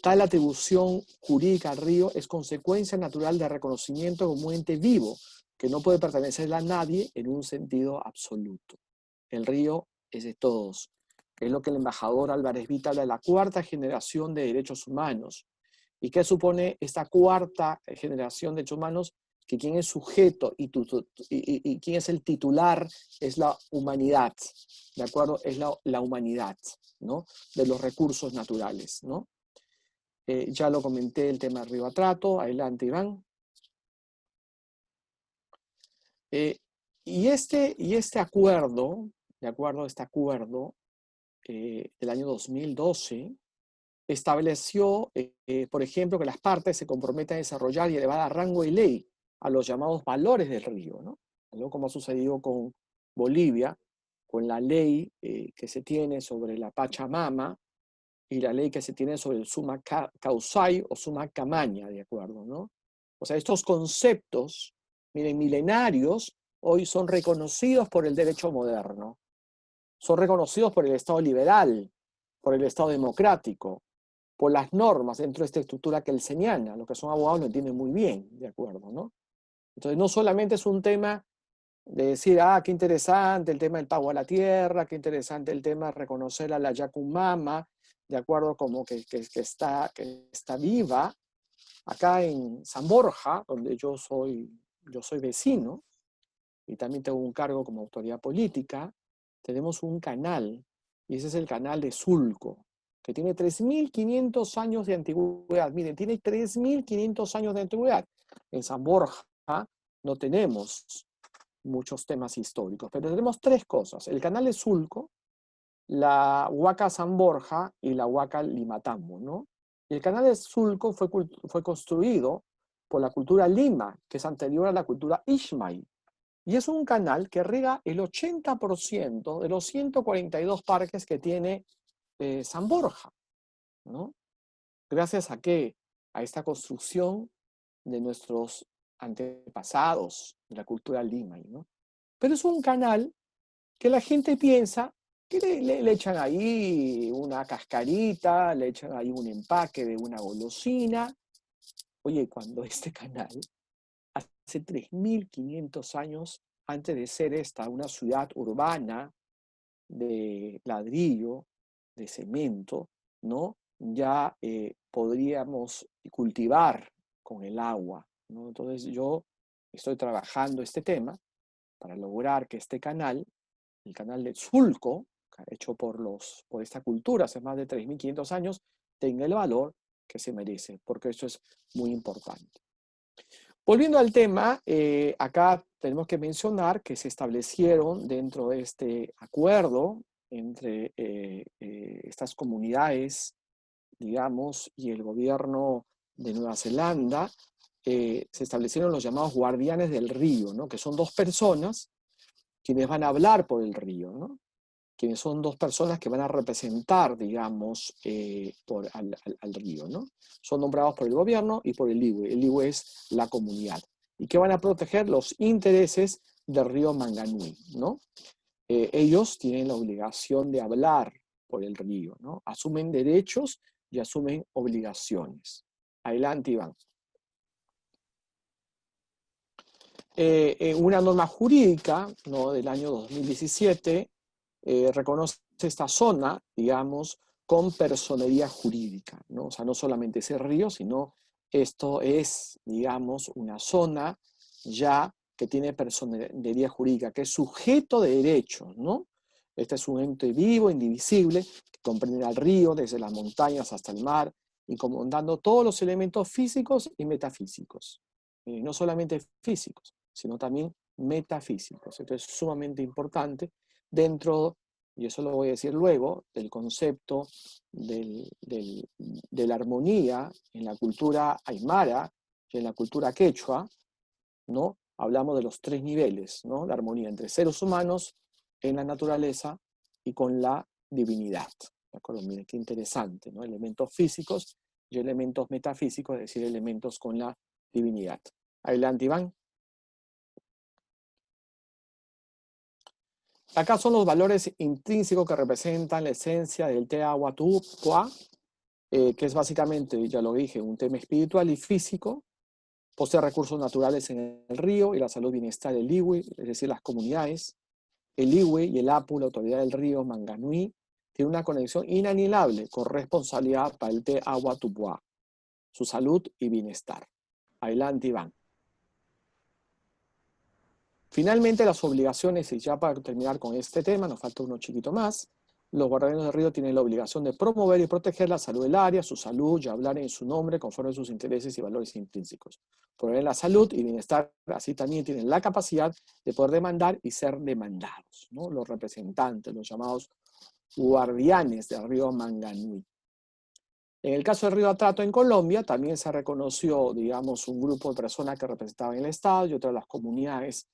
Tal atribución jurídica al río es consecuencia natural de reconocimiento como un ente vivo que no puede pertenecer a nadie en un sentido absoluto. El río es de todos. Es lo que el embajador Álvarez Vita habla de la cuarta generación de derechos humanos. ¿Y qué supone esta cuarta generación de derechos humanos? Que quien es sujeto y quien es el titular es la humanidad, ¿de acuerdo? Es la humanidad, ¿no? De los recursos naturales, ¿no? Ya lo comenté el tema del río Atrato. Adelante, Iván. Y este acuerdo, de acuerdo a este acuerdo del año 2012, estableció, por ejemplo, que las partes se comprometen a desarrollar y elevar a rango de ley a los llamados valores del río, ¿no? Algo como ha sucedido con Bolivia, con la ley que se tiene sobre la Pachamama y la ley que se tiene sobre el summa causai o summa camaña, ¿de acuerdo? ¿No? O sea, estos conceptos, miren, milenarios, hoy son reconocidos por el derecho moderno, son reconocidos por el Estado liberal, por el Estado democrático, por las normas dentro de esta estructura que él señala. Los que son abogados lo entienden muy bien, ¿de acuerdo? ¿No? Entonces, no solamente es un tema de decir, ah, qué interesante el tema del pago a la tierra, qué interesante el tema de reconocer a la Yacumama, de acuerdo, como que está viva. Acá en San Borja, donde yo soy vecino, y también tengo un cargo como autoridad política, tenemos un canal, y ese es el canal de Sulco, que tiene 3.500 años de antigüedad. Miren, tiene 3.500 años de antigüedad. En San Borja no tenemos muchos temas históricos, pero tenemos tres cosas: el canal de Sulco, la Huaca San Borja y la Huaca Limatambo, ¿no? Y el canal de Sulco fue construido por la cultura Lima, que es anterior a la cultura Ishmael, y es un canal que riega el 80% de los 142 parques que tiene San Borja, ¿no? Gracias a qué? A esta construcción de nuestros antepasados, de la cultura Lima, ¿no? Pero es un canal que la gente piensa que le echan ahí una cascarita, le echan ahí un empaque de una golosina. Oye, cuando este canal, hace 3.500 años, antes de ser esta una ciudad urbana de ladrillo, de cemento, ¿no? Ya podríamos cultivar con el agua, ¿no? Entonces yo estoy trabajando este tema para lograr que este canal, el canal de Sulco, hecho por esta cultura hace más de 3.500 años, tenga el valor que se merece, porque esto es muy importante. Volviendo al tema, acá tenemos que mencionar que se establecieron dentro de este acuerdo entre estas comunidades, digamos, y el gobierno de Nueva Zelanda, se establecieron los llamados guardianes del río, ¿no? Que son dos personas quienes van a hablar por el río, ¿no? Quienes son dos personas que van a representar, digamos, al río, ¿no? Son nombrados por el gobierno y por el IWE. El IWE es la comunidad. Y que van a proteger los intereses del río Manganui, ¿no? Ellos tienen la obligación de hablar por el río, ¿no? Asumen derechos y asumen obligaciones. Adelante, Iván. Una norma jurídica, ¿no?, del año 2017 reconoce esta zona, digamos, con personería jurídica, ¿no? O sea, no solamente ese río, sino esto es, digamos, una zona ya que tiene personería jurídica, que es sujeto de derechos, ¿no? Este es un ente vivo, indivisible, que comprende al río, desde las montañas hasta el mar, incomodando todos los elementos físicos y metafísicos. No solamente físicos, sino también metafísicos. Esto es sumamente importante dentro y eso lo voy a decir luego, del concepto de la armonía en la cultura aymara y en la cultura quechua, ¿no? Hablamos de los 3 niveles, ¿no? De armonía entre seres humanos, en la naturaleza y con la divinidad. ¿De acuerdo? Miren qué interesante, ¿no? Elementos físicos y elementos metafísicos, es decir, elementos con la divinidad. Adelante, Iván. Acá son los valores intrínsecos que representan la esencia del Te Agua Tupua, que es básicamente, ya lo dije, un tema espiritual y físico. Posee recursos naturales en el río y la salud y bienestar del Iwi, es decir, las comunidades. El Iwi y el Apu, la autoridad del río Manganui, tienen una conexión inalienable con responsabilidad para el Te Agua Tupua, su salud y bienestar. Adelante, Iván. Finalmente, las obligaciones, y ya para terminar con este tema, nos falta uno chiquito más. Los guardianes del río tienen la obligación de promover y proteger la salud del área, su salud, y hablar en su nombre conforme a sus intereses y valores intrínsecos. Promover la salud y bienestar, así también tienen la capacidad de poder demandar y ser demandados, ¿no? Los representantes, los llamados guardianes del río Manganui. En el caso del río Atrato en Colombia, también se reconoció, digamos, un grupo de personas que representaban el Estado y otras las comunidades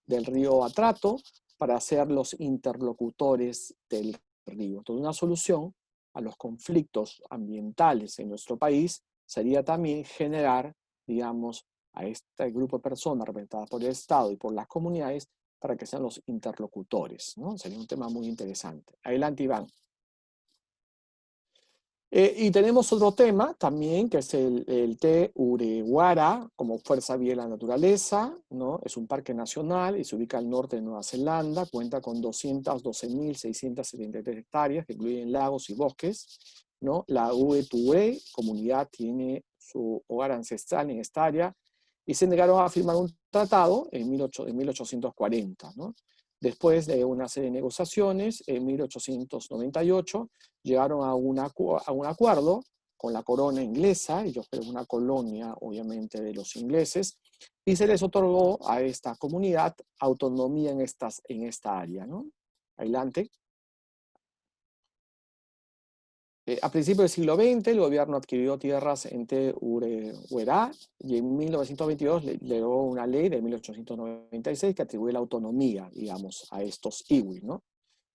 del río Atrato para ser los interlocutores del río. Entonces, una solución a los conflictos ambientales en nuestro país sería también generar, digamos, a este grupo de personas representadas por el Estado y por las comunidades para que sean los interlocutores, ¿no? Sería un tema muy interesante. Adelante, Iván. Y tenemos otro tema también, que es el Te Urewara, como fuerza viva de la naturaleza, ¿no? Es un parque nacional y se ubica al norte de Nueva Zelanda, cuenta con 212.673 hectáreas, que incluyen lagos y bosques, ¿no? La Uetue, comunidad, tiene su hogar ancestral en esta área, y se negaron a firmar un tratado en 1840, ¿no? Después de una serie de negociaciones, en 1898, llegaron a un acuerdo con la corona inglesa, ellos fueron una colonia, obviamente, de los ingleses, y se les otorgó a esta comunidad autonomía en esta área, ¿no? Adelante. A principios del siglo XX, el gobierno adquirió tierras en Te Urewera y en 1922 llegó una ley de 1896 que atribuye la autonomía, digamos, a estos iwi, ¿no?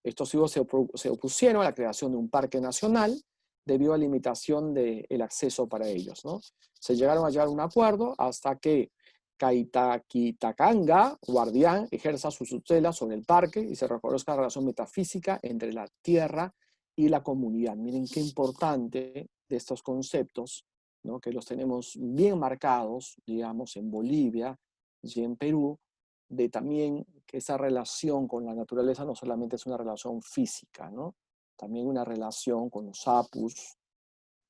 Estos iwi se opusieron a la creación de un parque nacional debido a la limitación del acceso para ellos, ¿no? Se llegaron a llegar a un acuerdo hasta que Kaitakitakanga, guardián, ejerza su tutela sobre el parque y se reconozca la relación metafísica entre la tierra y la comunidad. Miren qué importante de estos conceptos, ¿no? Que los tenemos bien marcados, digamos, en Bolivia y en Perú, de también que esa relación con la naturaleza no solamente es una relación física, ¿no? También una relación con los apus,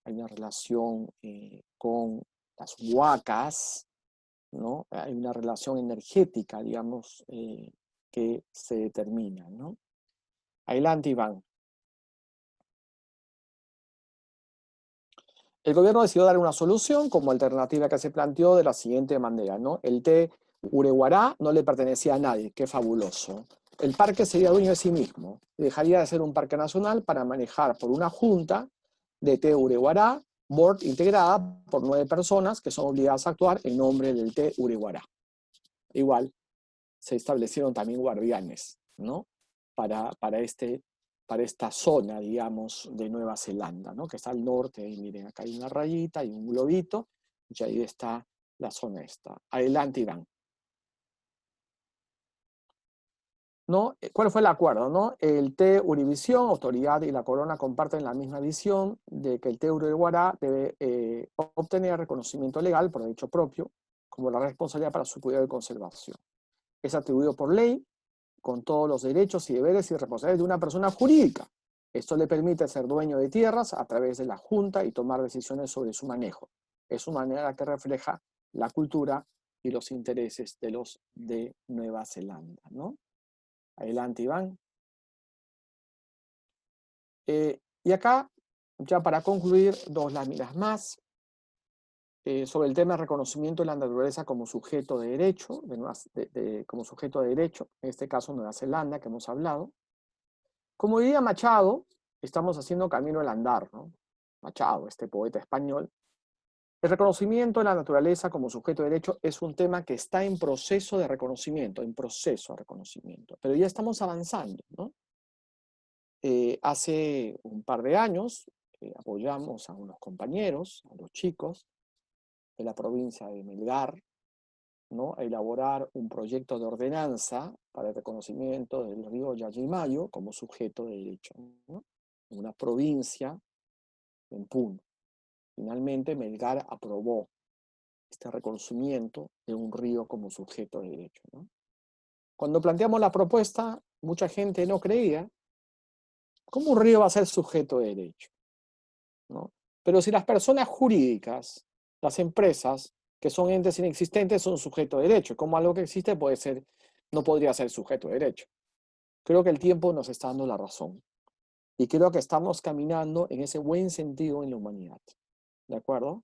hay una relación con las huacas, ¿no? Hay una relación energética, digamos, que se determina, ¿no? Adelante, Iván. El gobierno decidió dar una solución como alternativa que se planteó de la siguiente manera, ¿no? El Te Urewara no le pertenecía a nadie, qué fabuloso. El parque sería dueño de sí mismo, dejaría de ser un parque nacional para manejar por una junta de Te Urewara, board integrada por 9 personas que son obligadas a actuar en nombre del Te Urewara. Igual, se establecieron también guardianes, ¿no? Para esta zona, digamos, de Nueva Zelanda, ¿no? Que está al norte, y miren, acá hay una rayita y un globito, y ahí está la zona esta. Adelante, Iván. ¿No? ¿Cuál fue el acuerdo? ¿No? El Te Urivisión, autoridad y la corona comparten la misma visión de que el Te Urewara debe obtener reconocimiento legal por derecho propio, como la responsabilidad para su cuidado y conservación. Es atribuido por ley, con todos los derechos y deberes y responsabilidades de una persona jurídica. Esto le permite ser dueño de tierras a través de la Junta y tomar decisiones sobre su manejo. Es una manera que refleja la cultura y los intereses de los de Nueva Zelanda, ¿no? Adelante, Iván. Y acá, ya para concluir, 2 láminas más sobre el tema de reconocimiento de la naturaleza como sujeto de derecho, como sujeto de derecho, en este caso Nueva Zelanda, que hemos hablado. Como diría Machado, estamos haciendo camino al andar, ¿no? Machado, este poeta español. El reconocimiento de la naturaleza como sujeto de derecho es un tema que está en proceso de reconocimiento, pero ya estamos avanzando, ¿no? Hace un par de años apoyamos a unos compañeros, a los chicos de la provincia de Melgar, ¿no? A elaborar un proyecto de ordenanza para el reconocimiento del río Llallima como sujeto de derecho, ¿no? En una provincia en Puno. Finalmente Melgar aprobó este reconocimiento de un río como sujeto de derecho, ¿no? Cuando planteamos la propuesta, mucha gente no creía cómo un río va a ser sujeto de derecho, ¿no? Pero si las personas jurídicas, las empresas, que son entes inexistentes, son sujeto de derecho, como algo que existe no podría ser sujeto de derecho. Creo que el tiempo nos está dando la razón. Y creo que estamos caminando en ese buen sentido en la humanidad. ¿De acuerdo?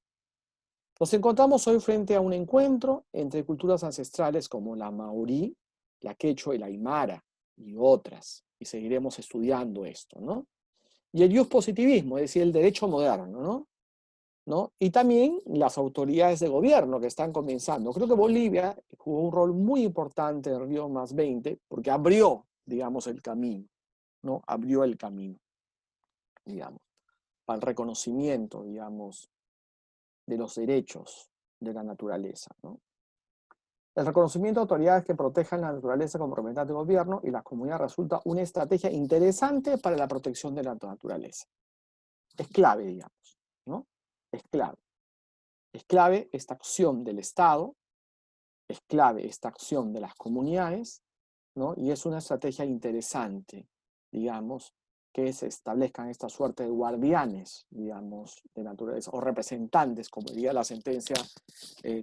Nos encontramos hoy frente a un encuentro entre culturas ancestrales como la maorí, la quechua y la aymara, y otras. Y seguiremos estudiando esto, ¿no? Y el ius positivismo, es decir, el derecho moderno, ¿no? Y también las autoridades de gobierno que están comenzando. Creo que Bolivia jugó un rol muy importante en Río +20 porque abrió, digamos, el camino, ¿no? Abrió el camino, digamos, para el reconocimiento, digamos, de los derechos de la naturaleza, ¿no? El reconocimiento de autoridades que protejan la naturaleza como representantes de gobierno y las comunidades resulta una estrategia interesante para la protección de la naturaleza. Es clave, digamos, ¿no? Es clave. Es clave esta acción del Estado, es clave esta acción de las comunidades, ¿no? Y es una estrategia interesante, digamos, que se establezcan esta suerte de guardianes, digamos, de naturaleza, o representantes, como diría la sentencia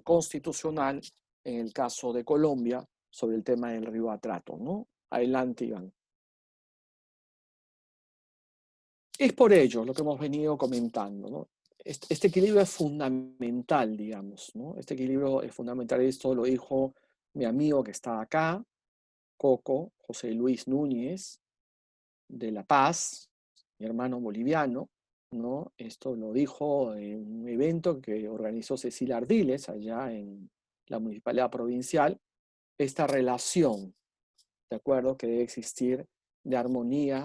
constitucional en el caso de Colombia sobre el tema del río Atrato, ¿no? Adelante, Iván. Es por ello lo que hemos venido comentando, ¿no? Este equilibrio es fundamental, digamos, ¿no? Este equilibrio es fundamental, esto lo dijo mi amigo que está acá, Coco, José Luis Núñez, de La Paz, mi hermano boliviano, ¿no? Esto lo dijo en un evento que organizó Cecilia Ardiles allá en la Municipalidad Provincial, esta relación, ¿de acuerdo?, que debe existir de armonía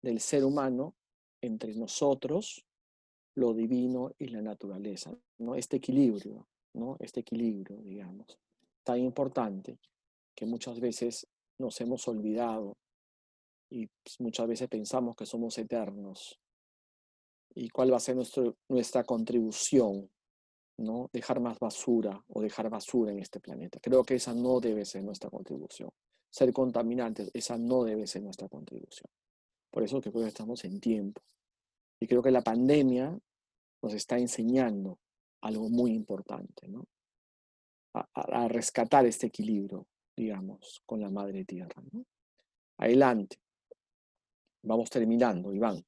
del ser humano entre nosotros, lo divino y la naturaleza, ¿no? Este equilibrio, ¿no? Este equilibrio, digamos, tan importante que muchas veces nos hemos olvidado y pues, muchas veces pensamos que somos eternos. ¿Y cuál va a ser nuestra contribución? ¿No? Dejar más basura o dejar basura en este planeta. Creo que esa no debe ser nuestra contribución. Ser contaminantes, esa no debe ser nuestra contribución. Por eso que creo que estamos en tiempo. Y creo que la pandemia nos está enseñando algo muy importante, ¿no? A rescatar este equilibrio, digamos, con la madre tierra, ¿no? Adelante. Vamos terminando, Iván.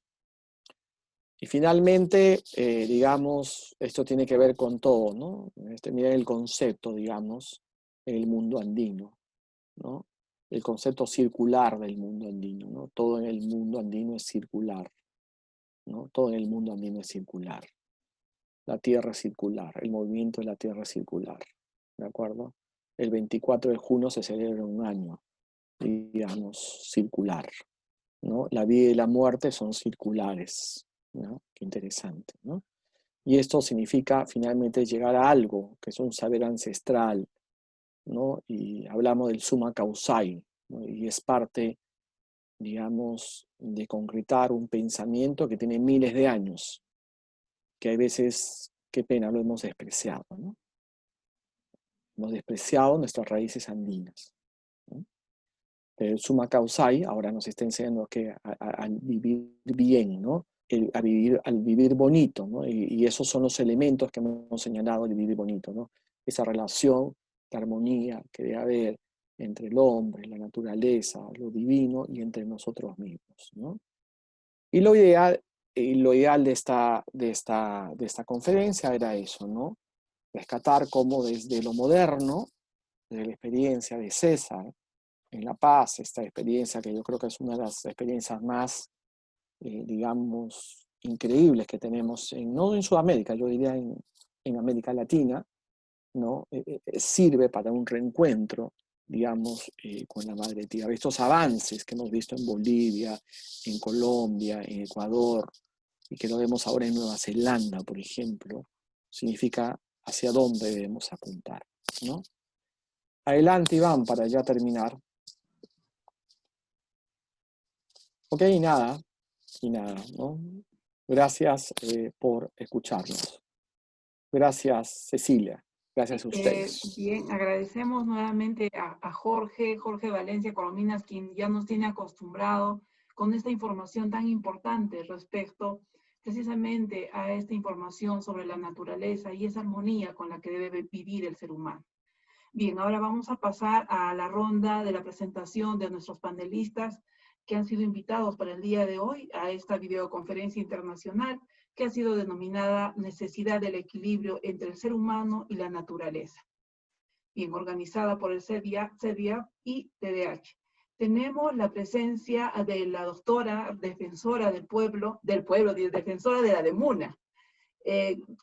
Y finalmente, digamos, esto tiene que ver con todo, ¿no? Mira el concepto, digamos, en el mundo andino, ¿no? El concepto circular del mundo andino, ¿no? Todo en el mundo andino es circular, ¿no? Todo en el mundo andino es circular. La Tierra es circular, el movimiento de la Tierra es circular, ¿de acuerdo? El 24 de junio se celebra un año, digamos, circular, ¿no? La vida y la muerte son circulares, ¿no? Qué interesante, ¿no? Y esto significa finalmente llegar a algo, que es un saber ancestral, ¿no? Y hablamos del summa causae, ¿no? Y es parte, digamos, de concretar un pensamiento que tiene miles de años, que a veces, qué pena, lo hemos despreciado, ¿no? Hemos despreciado nuestras raíces andinas, ¿no? Pero el summa causae ahora nos está enseñando que a vivir bien, ¿no? Al vivir bonito, ¿no? Y esos son los elementos que hemos señalado de vivir bonito, ¿no? Esa relación de armonía que debe haber entre el hombre, la naturaleza, lo divino y entre nosotros mismos, ¿no? Y lo ideal de esta conferencia era eso, ¿no? Rescatar cómo desde lo moderno, desde la experiencia de César, en La Paz, esta experiencia que yo creo que es una de las experiencias más, digamos, increíbles que tenemos, no en Sudamérica, yo diría en América Latina, ¿no? Sirve para un reencuentro, digamos, con la madre tierra. Estos avances que hemos visto en Bolivia, en Colombia, en Ecuador, y que lo vemos ahora en Nueva Zelanda, por ejemplo, significa hacia dónde debemos apuntar, ¿no? Adelante, Iván, para ya terminar. Ok, y nada, ¿no? Gracias por escucharnos. Gracias, Cecilia. Gracias a ustedes.
Bien, agradecemos nuevamente a Jorge Valencia Corominas, quien ya nos tiene acostumbrado con esta información tan importante respecto precisamente a esta información sobre la naturaleza y esa armonía con la que debe vivir el ser humano. Bien, ahora vamos a pasar a la ronda de la presentación de nuestros panelistas que han sido invitados para el día de hoy a esta videoconferencia internacional que ha sido denominada Necesidad del equilibrio entre el ser humano y la naturaleza. Bien, organizada por el CEDIA y TDH. Tenemos la presencia de la doctora defensora defensora de la DEMUNA,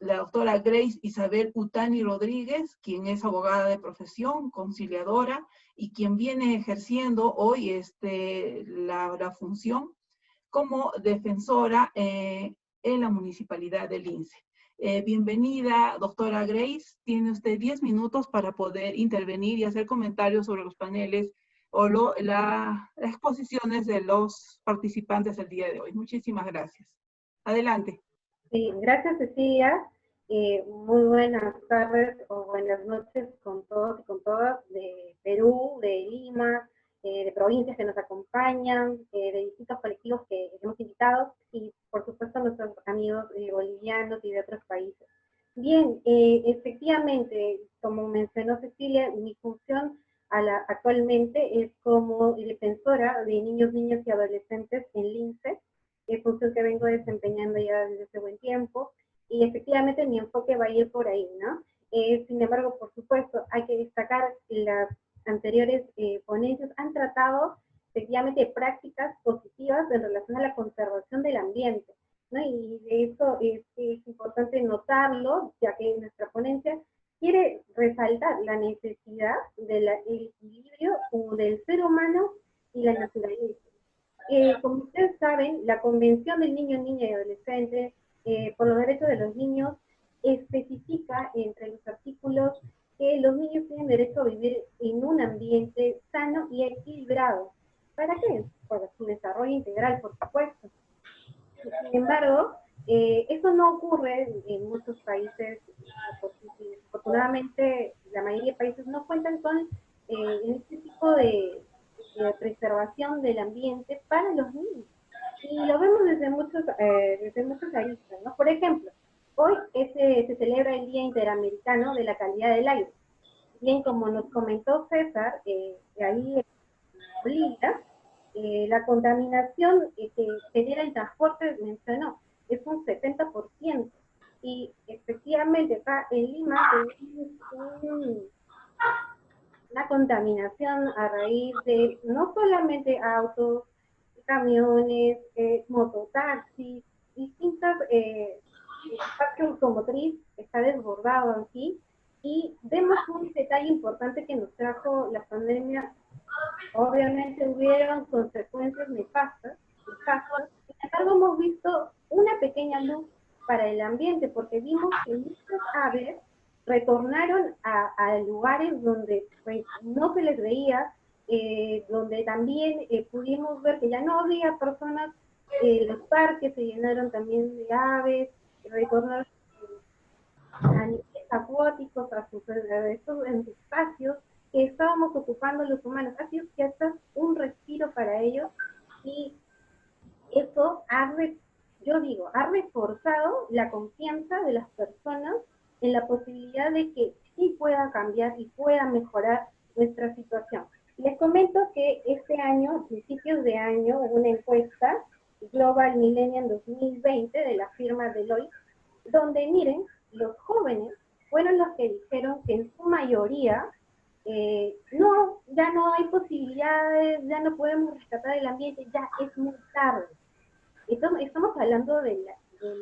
la doctora Grace Isabel Utani Rodríguez, quien es abogada de profesión, conciliadora, y quien viene ejerciendo hoy la función como defensora en la municipalidad de Lince. Bienvenida, doctora Grace. Tiene usted 10 minutos para poder intervenir y hacer comentarios sobre los paneles o las exposiciones de los participantes del día de hoy. Muchísimas gracias. Adelante.
Sí, gracias Cecilia. Muy buenas tardes o buenas noches con todos y con todas de Perú, de Lima, de provincias que nos acompañan, de distintos colectivos que hemos invitado y por supuesto nuestros amigos bolivianos y de otros países. Bien, efectivamente, como mencionó Cecilia, mi función actualmente es como defensora de niños, niñas y adolescentes en Lince, función que vengo desempeñando ya desde hace buen tiempo, y efectivamente mi enfoque va a ir por ahí, ¿no? Sin embargo, por supuesto, hay que destacar las anteriores ponencias han tratado efectivamente prácticas positivas en relación a la conservación del ambiente, ¿no? Y eso es importante notarlo, ya que nuestra ponencia quiere resaltar la necesidad del equilibrio del ser humano y la naturaleza. Como ustedes saben, la Convención del Niño, Niña y Adolescente por los Derechos de los Niños especifica entre los artículos que los niños tienen derecho a vivir en un ambiente sano y equilibrado. ¿Para qué? Para su desarrollo integral, por supuesto. Sin embargo, eso no ocurre en muchos países, porque afortunadamente la mayoría de países no cuentan con este tipo de preservación del ambiente para los niños. Y lo vemos desde muchos aristas, ¿no? Por ejemplo, hoy se celebra el Día Interamericano de la Calidad del Aire. Bien, como nos comentó César, ahí en Bolivia, la contaminación que genera el transporte, mencionó, es un 70%. Y efectivamente acá en Lima tenemos una contaminación a raíz de no solamente autos, camiones, mototaxis, distintas parque automotriz está desbordado aquí, y vemos un detalle importante que nos trajo la pandemia. Obviamente hubieron consecuencias nefastas, sin embargo hemos visto una pequeña luz para el ambiente, porque vimos que muchas aves retornaron a lugares donde pues, no se les veía, donde también pudimos ver que ya no había personas, los parques se llenaron también de aves, retornaron a niveles acuáticos, a estos espacios que estábamos ocupando los humanos. Así es que hasta un respiro para ellos, y eso ha reforzado la confianza de las personas en la posibilidad de que sí pueda cambiar y pueda mejorar nuestra situación. Les comento que este año, a principios de año, hubo una encuesta Global Millennium 2020 de la firma Deloitte, donde miren, los jóvenes fueron los que dijeron que en su mayoría no, ya no hay posibilidades, ya no podemos rescatar el ambiente, ya es muy tarde. Estamos hablando de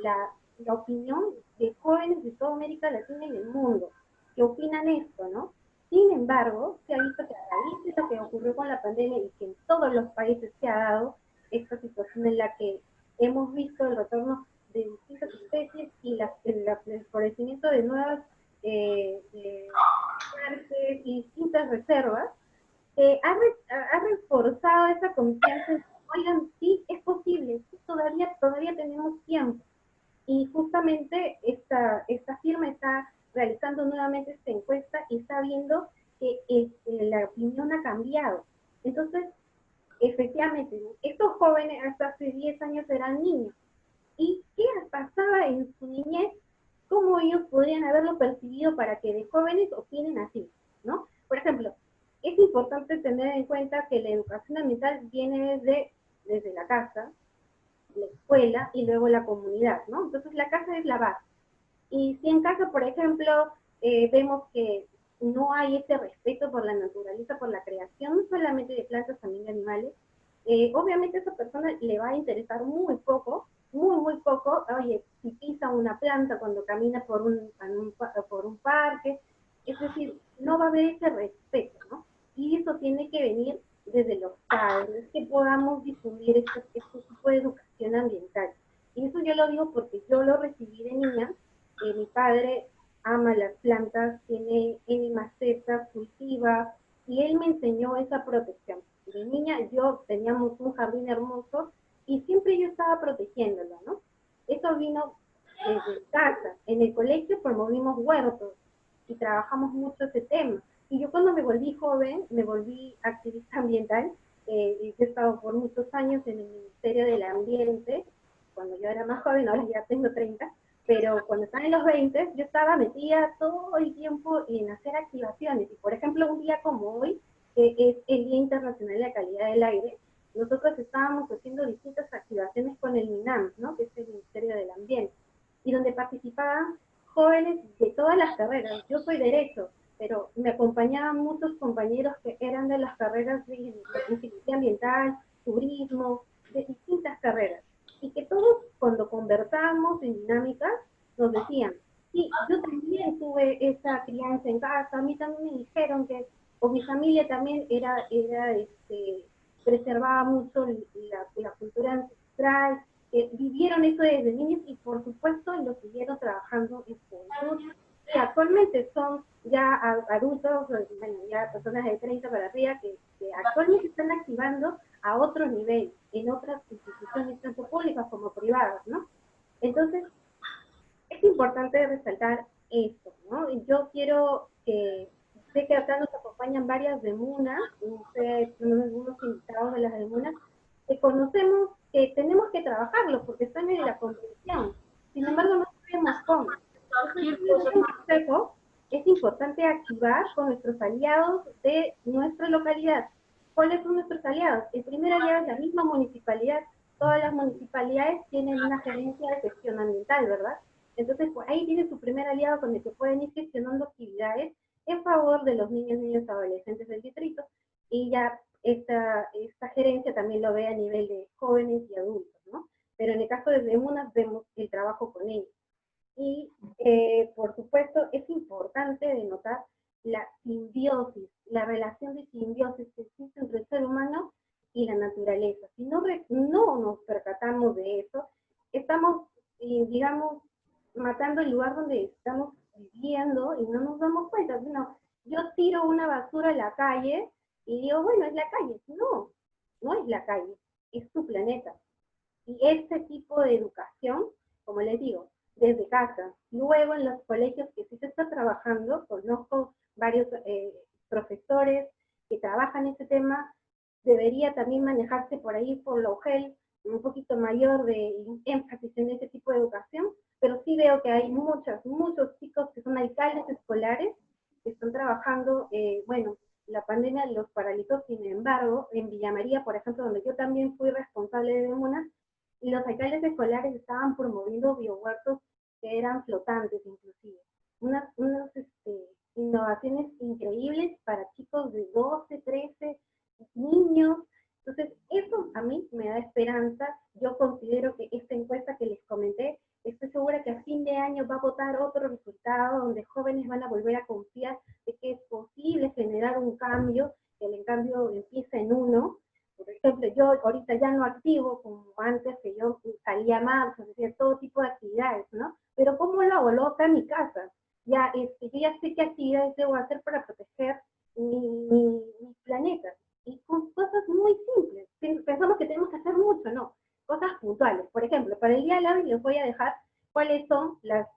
la opinión de jóvenes de toda América Latina y del mundo que opinan esto, ¿no? Sin embargo, se ha visto que a raíz de lo que ocurrió con la pandemia y que en todos los países se ha dado esta situación en la que hemos visto el retorno de distintas especies y el florecimiento de nuevas parques y distintas reservas, ha reforzado esa confianza en, oigan, sí, es posible, sí, todavía tenemos tiempo. Y justamente esta firma está realizando nuevamente esta encuesta y está viendo que la opinión ha cambiado. Entonces, efectivamente, estos jóvenes hasta hace 10 años eran niños. ¿Y qué pasaba en su niñez? ¿Cómo ellos podrían haberlo percibido para que de jóvenes opinen así, ¿no? Por ejemplo, es importante tener en cuenta que la educación ambiental viene desde la casa, la escuela y luego la comunidad, ¿no? Entonces la casa es la base. Y si en casa, por ejemplo, vemos que no hay ese respeto por la naturaleza, por la creación, no solamente de plantas, también de animales, obviamente a esa persona le va a interesar muy poco, muy poco, oye, si pisa una planta cuando camina por un parque, es decir, no va a haber ese respeto, ¿no? Y eso tiene que venir desde los padres, que podamos difundir este tipo de educación ambiental. Y eso yo lo digo porque yo lo recibí de niña. Mi padre ama las plantas, tiene macetas, cultiva, y él me enseñó esa protección. De niña yo teníamos un jardín hermoso y siempre yo estaba protegiéndolo, ¿no? Eso vino desde casa. En el colegio promovimos huertos y trabajamos mucho ese tema. Y yo cuando me volví joven, me volví activista ambiental, y yo he estado por muchos años en el Ministerio del Ambiente, cuando yo era más joven, ahora ya tengo 30, pero cuando estaba en los 20, yo estaba metida todo el tiempo en hacer activaciones. Y por ejemplo, un día como hoy, que es el Día Internacional de la Calidad del Aire, nosotros estábamos haciendo distintas activaciones con el MINAM, ¿no? Que es el Ministerio del Ambiente, y donde participaban jóvenes de todas las carreras. Yo soy Derecho, pero me acompañaban muchos compañeros que eran de las carreras de ingeniería ambiental, turismo, de distintas carreras. Y que todos, cuando conversábamos en dinámicas, nos decían, sí, yo también tuve esa crianza en casa, a mí también me dijeron que, o mi familia también preservaba mucho la cultura ancestral, vivieron eso desde niños y por supuesto lo siguieron trabajando en juventud. Y actualmente son ya adultos, bueno, ya personas de 30 para arriba, que actualmente están activando a otro nivel, en otras instituciones, tanto públicas como privadas, ¿no? Entonces, es importante resaltar esto, ¿no? Y yo quiero que, sé que acá nos acompañan varias demunas, ustedes son algunos invitados de las demunas, que conocemos que tenemos que trabajarlo porque están en la competición. Sin embargo, no sabemos cómo. Entonces, un consejo, es importante activar con nuestros aliados de nuestra localidad. ¿Cuáles son nuestros aliados? El primer aliado es la misma municipalidad. Todas las municipalidades tienen una gerencia de gestión ambiental, ¿verdad? Entonces, pues, ahí tiene su primer aliado con el que pueden ir gestionando actividades en favor de los niños, niñas, adolescentes del distrito. Y ya esta gerencia también lo ve a nivel de jóvenes y adultos, ¿no? Pero en el caso de Demunas vemos el trabajo con ellos. Y, por supuesto, es importante denotar la simbiosis, la relación de simbiosis que existe entre el ser humano y la naturaleza. Si no nos percatamos de eso, estamos, digamos, matando el lugar donde estamos viviendo y no nos damos cuenta. No, yo tiro una basura a la calle y digo, bueno, es la calle. No, no es la calle, es tu planeta. Y este tipo de educación, como les digo, desde casa. Luego en los colegios que sí se está trabajando, conozco varios profesores que trabajan este tema, debería también manejarse por ahí por la UGEL, un poquito mayor de énfasis en ese tipo de educación, pero sí veo que hay muchos chicos que son alcaldes escolares que están trabajando, bueno, la pandemia los paralizó, sin embargo, en Villa María, por ejemplo, donde yo también fui responsable de Demunas, y los alcaldes escolares estaban promoviendo biohuertos que eran flotantes inclusive. innovaciones increíbles para chicos de 12, 13, niños. Entonces, eso a mí me da esperanza. Yo considero que esta encuesta que les comenté, estoy segura que a fin de año va a votar otro resultado donde jóvenes van a volver a confiar de que es posible generar un cambio, que el cambio empieza en uno. Por ejemplo, yo ahorita ya no activo como antes, que yo salía más, hacía todo tipo de actividades, ¿no? Pero ¿cómo lo hago? Lo hago acá en mi casa. Ya, yo ya sé qué actividades debo hacer para proteger mi planeta. Y con cosas muy simples. Pensamos que tenemos que hacer mucho, no. Cosas puntuales. Por ejemplo, para el Día del Agua les voy a dejar cuáles son las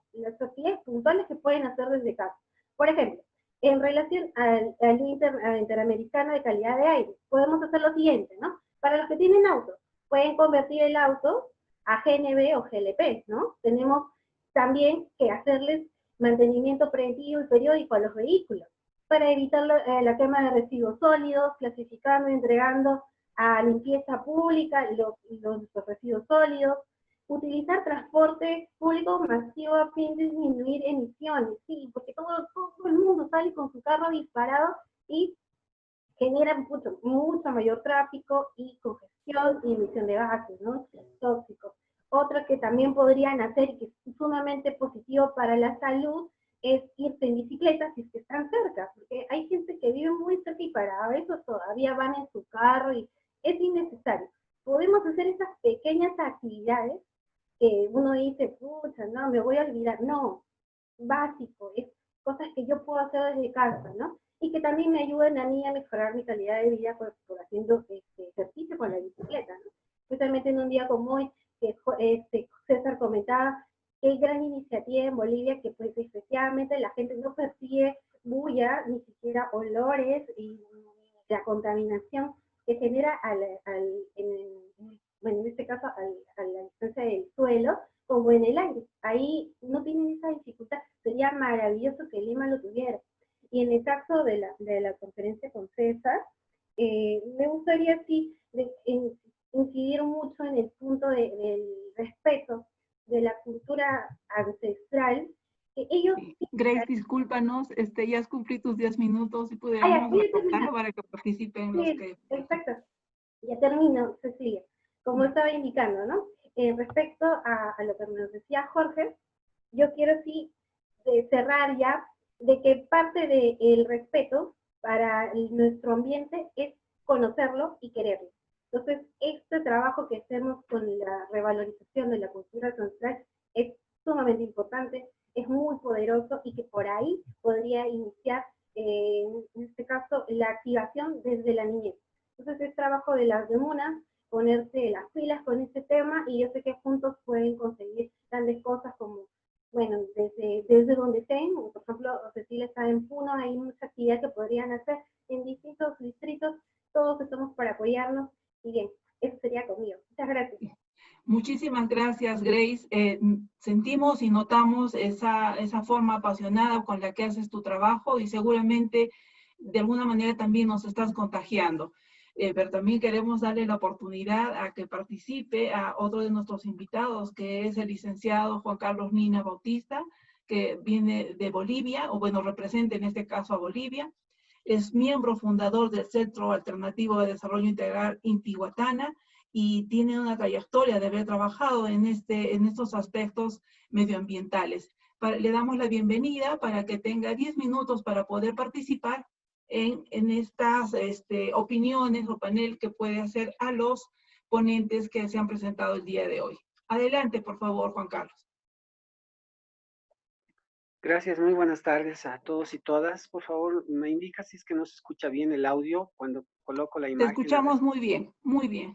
actividades puntuales que pueden hacer desde casa. Por ejemplo, en relación al Interamericano de Calidad de Aire, podemos hacer lo siguiente, ¿no? Para los que tienen auto, pueden convertir el auto a GNV o GLP, ¿no? Tenemos también que hacerles mantenimiento preventivo y periódico a los vehículos para evitar la quema de residuos sólidos, clasificando y entregando a limpieza pública los residuos sólidos, utilizar transporte público masivo a fin de disminuir emisiones, sí, porque todo el mundo sale con su carro disparado y genera mucho mayor tráfico y congestión y emisión de gases, ¿no? Tóxicos. Otra que también podrían hacer y que es sumamente positivo para la salud es irse en bicicleta si es que están cerca, porque hay gente que vive muy cerca y para eso todavía van en su carro y es innecesario. Podemos hacer esas pequeñas actividades que uno dice, pucha, no, me voy a olvidar. No, básico, es cosas que yo puedo hacer desde casa, ¿no? Y que también me ayuden a mí a mejorar mi calidad de vida por haciendo ejercicio con la bicicleta, ¿no? Especialmente en un día como hoy, que César comentaba, que hay gran iniciativa en Bolivia que pues especialmente la gente no percibe bulla, ni siquiera olores y la contaminación que genera en este caso a la distancia del suelo, como en el aire. Ahí no tienen esa dificultad. Sería maravilloso que Lima lo tuviera. Y en el caso de la conferencia con César, me gustaría sí incidir mucho en el punto del respeto de la cultura ancestral, que ellos...
Grace, discúlpanos, ya has cumplido tus 10 minutos y pudiéramos recortarlo para que participen los que...
Exacto. Ya termino, Cecilia. Como estaba indicando, ¿no? Respecto a lo que nos decía Jorge, yo quiero sí cerrar ya de que parte del respeto para nuestro ambiente es conocerlo y quererlo. Entonces, este trabajo que hacemos con la revalorización de la cultura ancestral es sumamente importante, es muy poderoso y que por ahí podría iniciar, en este caso, la activación desde la niñez. Entonces, es trabajo de las demunas ponerse las pilas con este tema y yo sé que juntos pueden conseguir grandes cosas como, bueno, desde donde estén, por ejemplo, Cecilia está en Puno, hay mucha actividad que podrían hacer en distintos distritos, todos estamos para apoyarnos y bien, eso sería conmigo. Muchas gracias.
Muchísimas gracias, Grace. Sentimos y notamos esa forma apasionada con la que haces tu trabajo y seguramente de alguna manera también nos estás contagiando. Pero también queremos darle la oportunidad a que participe a otro de nuestros invitados, que es el licenciado Juan Carlos Nina Bautista, que viene de Bolivia, o bueno, representa en este caso a Bolivia. Es miembro fundador del Centro Alternativo de Desarrollo Integral Intihuatana y tiene una trayectoria de haber trabajado en estos aspectos medioambientales. Le damos la bienvenida para que tenga 10 minutos para poder participar en estas opiniones o panel que puede hacer a los ponentes que se han presentado el día de hoy. Adelante, por favor, Juan Carlos.
Gracias, muy buenas tardes a todos y todas. Por favor, me indica si es que no se escucha bien el audio cuando coloco la imagen.
Te escuchamos muy bien, muy bien.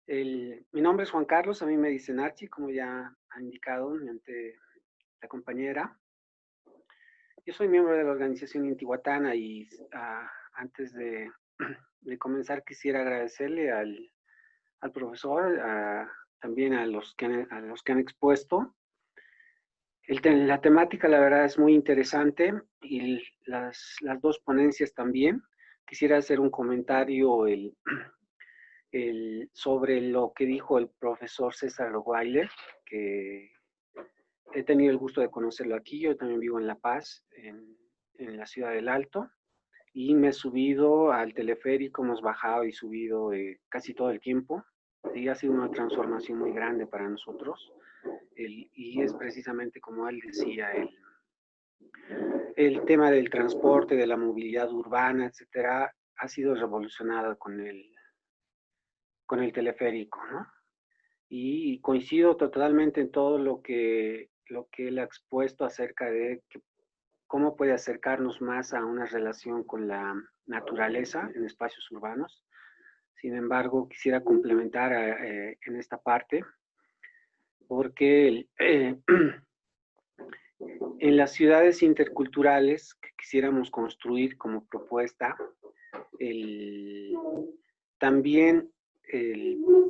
Mi nombre es Juan Carlos, a mí me dicen Archie, como ya ha indicado mediante la compañera. Yo soy miembro de la organización Intihuatana y antes de comenzar quisiera agradecerle al profesor, también a los que han expuesto. La temática, la verdad, es muy interesante y las dos ponencias también. Quisiera hacer un comentario sobre lo que dijo el profesor César Rottweiler, que he tenido el gusto de conocerlo aquí. Yo también vivo en La Paz, en la ciudad del Alto, y me he subido al teleférico, hemos bajado y subido casi todo el tiempo. Sí, ha sido una transformación muy grande para nosotros, y es precisamente como él decía, el tema del transporte, de la movilidad urbana, etcétera, ha sido revolucionada con el teleférico, ¿no? Y coincido totalmente en todo lo que él ha expuesto acerca de cómo puede acercarnos más a una relación con la naturaleza en espacios urbanos. Sin embargo, quisiera complementar en esta parte, porque en las ciudades interculturales que quisiéramos construir como propuesta, también,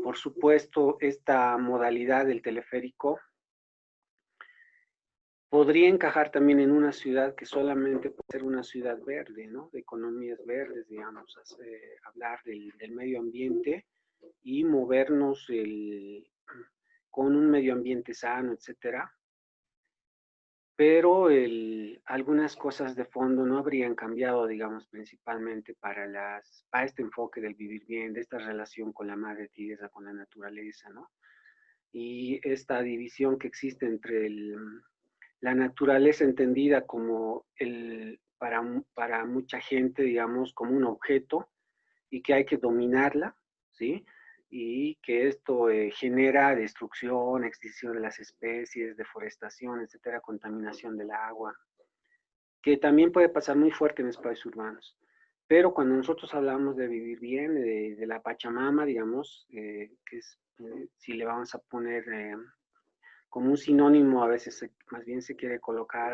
por supuesto, esta modalidad del teleférico podría encajar también en una ciudad que solamente puede ser una ciudad verde, ¿no? De economías verdes, digamos, hablar del medio ambiente y movernos con un medio ambiente sano, etcétera. Pero algunas cosas de fondo no habrían cambiado, digamos, principalmente para este enfoque del vivir bien, de esta relación con la madre tierra, con la naturaleza, ¿no? Y esta división que existe entre la naturaleza entendida como para mucha gente, digamos, como un objeto y que hay que dominarla, ¿sí? Y que esto genera destrucción, extinción de las especies, deforestación, etcétera, contaminación del agua, que también puede pasar muy fuerte en espacios urbanos. Pero cuando nosotros hablamos de vivir bien, de la Pachamama, digamos, que es, si le vamos a poner como un sinónimo, a veces más bien se quiere colocar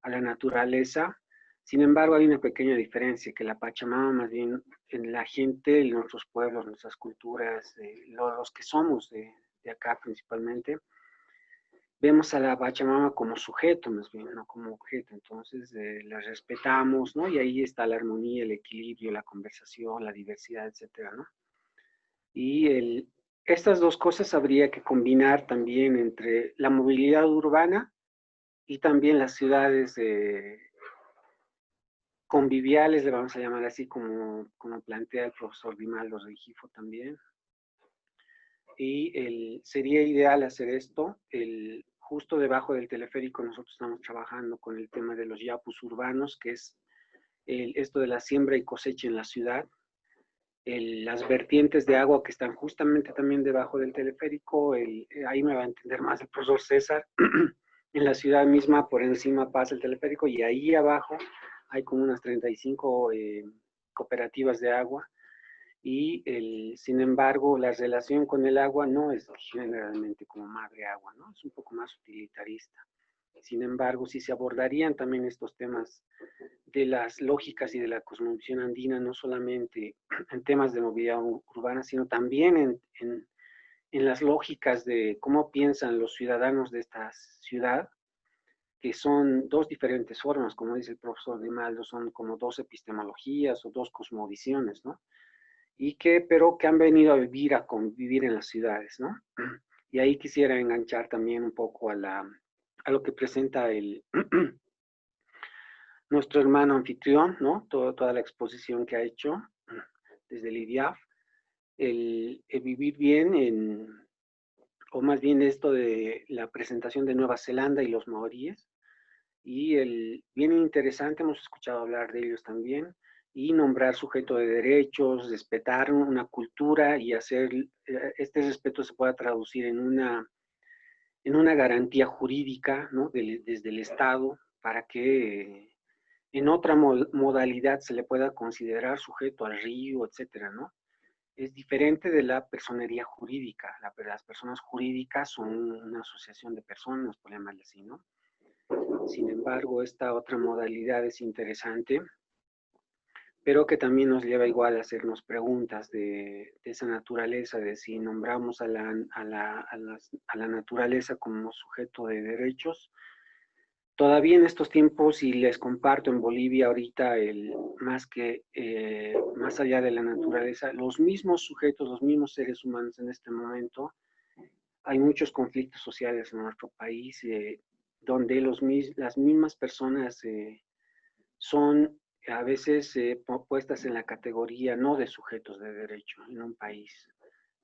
a la naturaleza. Sin embargo, hay una pequeña diferencia, que la Pachamama más bien en la gente, en nuestros pueblos, nuestras culturas, los que somos de acá principalmente, vemos a la Pachamama como sujeto más bien, no como objeto. Entonces la respetamos, ¿no? Y ahí está la armonía, el equilibrio, la conversación, la diversidad, etcétera, ¿no? Y estas dos cosas habría que combinar también entre la movilidad urbana y también las ciudades conviviales, le vamos a llamar así, como plantea el profesor Grimaldo Rengifo también. Y sería ideal hacer esto. Justo debajo del teleférico nosotros estamos trabajando con el tema de los yapus urbanos, que es esto de la siembra y cosecha en la ciudad. Las vertientes de agua que están justamente también debajo del teleférico, ahí me va a entender más el profesor César. En la ciudad misma, por encima pasa el teleférico, y ahí abajo hay como unas 35 cooperativas de agua, y sin embargo la relación con el agua no es generalmente como madre agua, ¿no? Es un poco más utilitarista. Sin embargo, si se abordarían también estos temas de las lógicas y de la cosmovisión andina, no solamente en temas de movilidad urbana, sino también en las lógicas de cómo piensan los ciudadanos de esta ciudad, que son dos diferentes formas, como dice el profesor Grimaldo, son como dos epistemologías o dos cosmovisiones, ¿no? Pero que han venido a convivir en las ciudades, ¿no? Y ahí quisiera enganchar también un poco a lo que presenta nuestro hermano anfitrión, ¿no? Toda la exposición que ha hecho desde el IDIAF, el vivir bien, o más bien esto de la presentación de Nueva Zelanda y los maoríes, y bien interesante, hemos escuchado hablar de ellos también, y nombrar sujeto de derechos, respetar una cultura y hacer este respeto se pueda traducir en una garantía jurídica, ¿no? Desde el Estado, para que en otra modalidad se le pueda considerar sujeto al río, etcétera, ¿no? Es diferente de la personería jurídica. Las personas jurídicas son una asociación de personas, por llamarle así, ¿no? Sin embargo, esta otra modalidad es interesante, pero que también nos lleva igual a hacernos preguntas de esa naturaleza, de si nombramos a la naturaleza como sujeto de derechos. Todavía en estos tiempos, y les comparto en Bolivia ahorita, más allá de la naturaleza, los mismos sujetos, los mismos seres humanos en este momento, hay muchos conflictos sociales en nuestro país, donde las mismas personas son a veces puestas en la categoría no de sujetos de derecho en un país.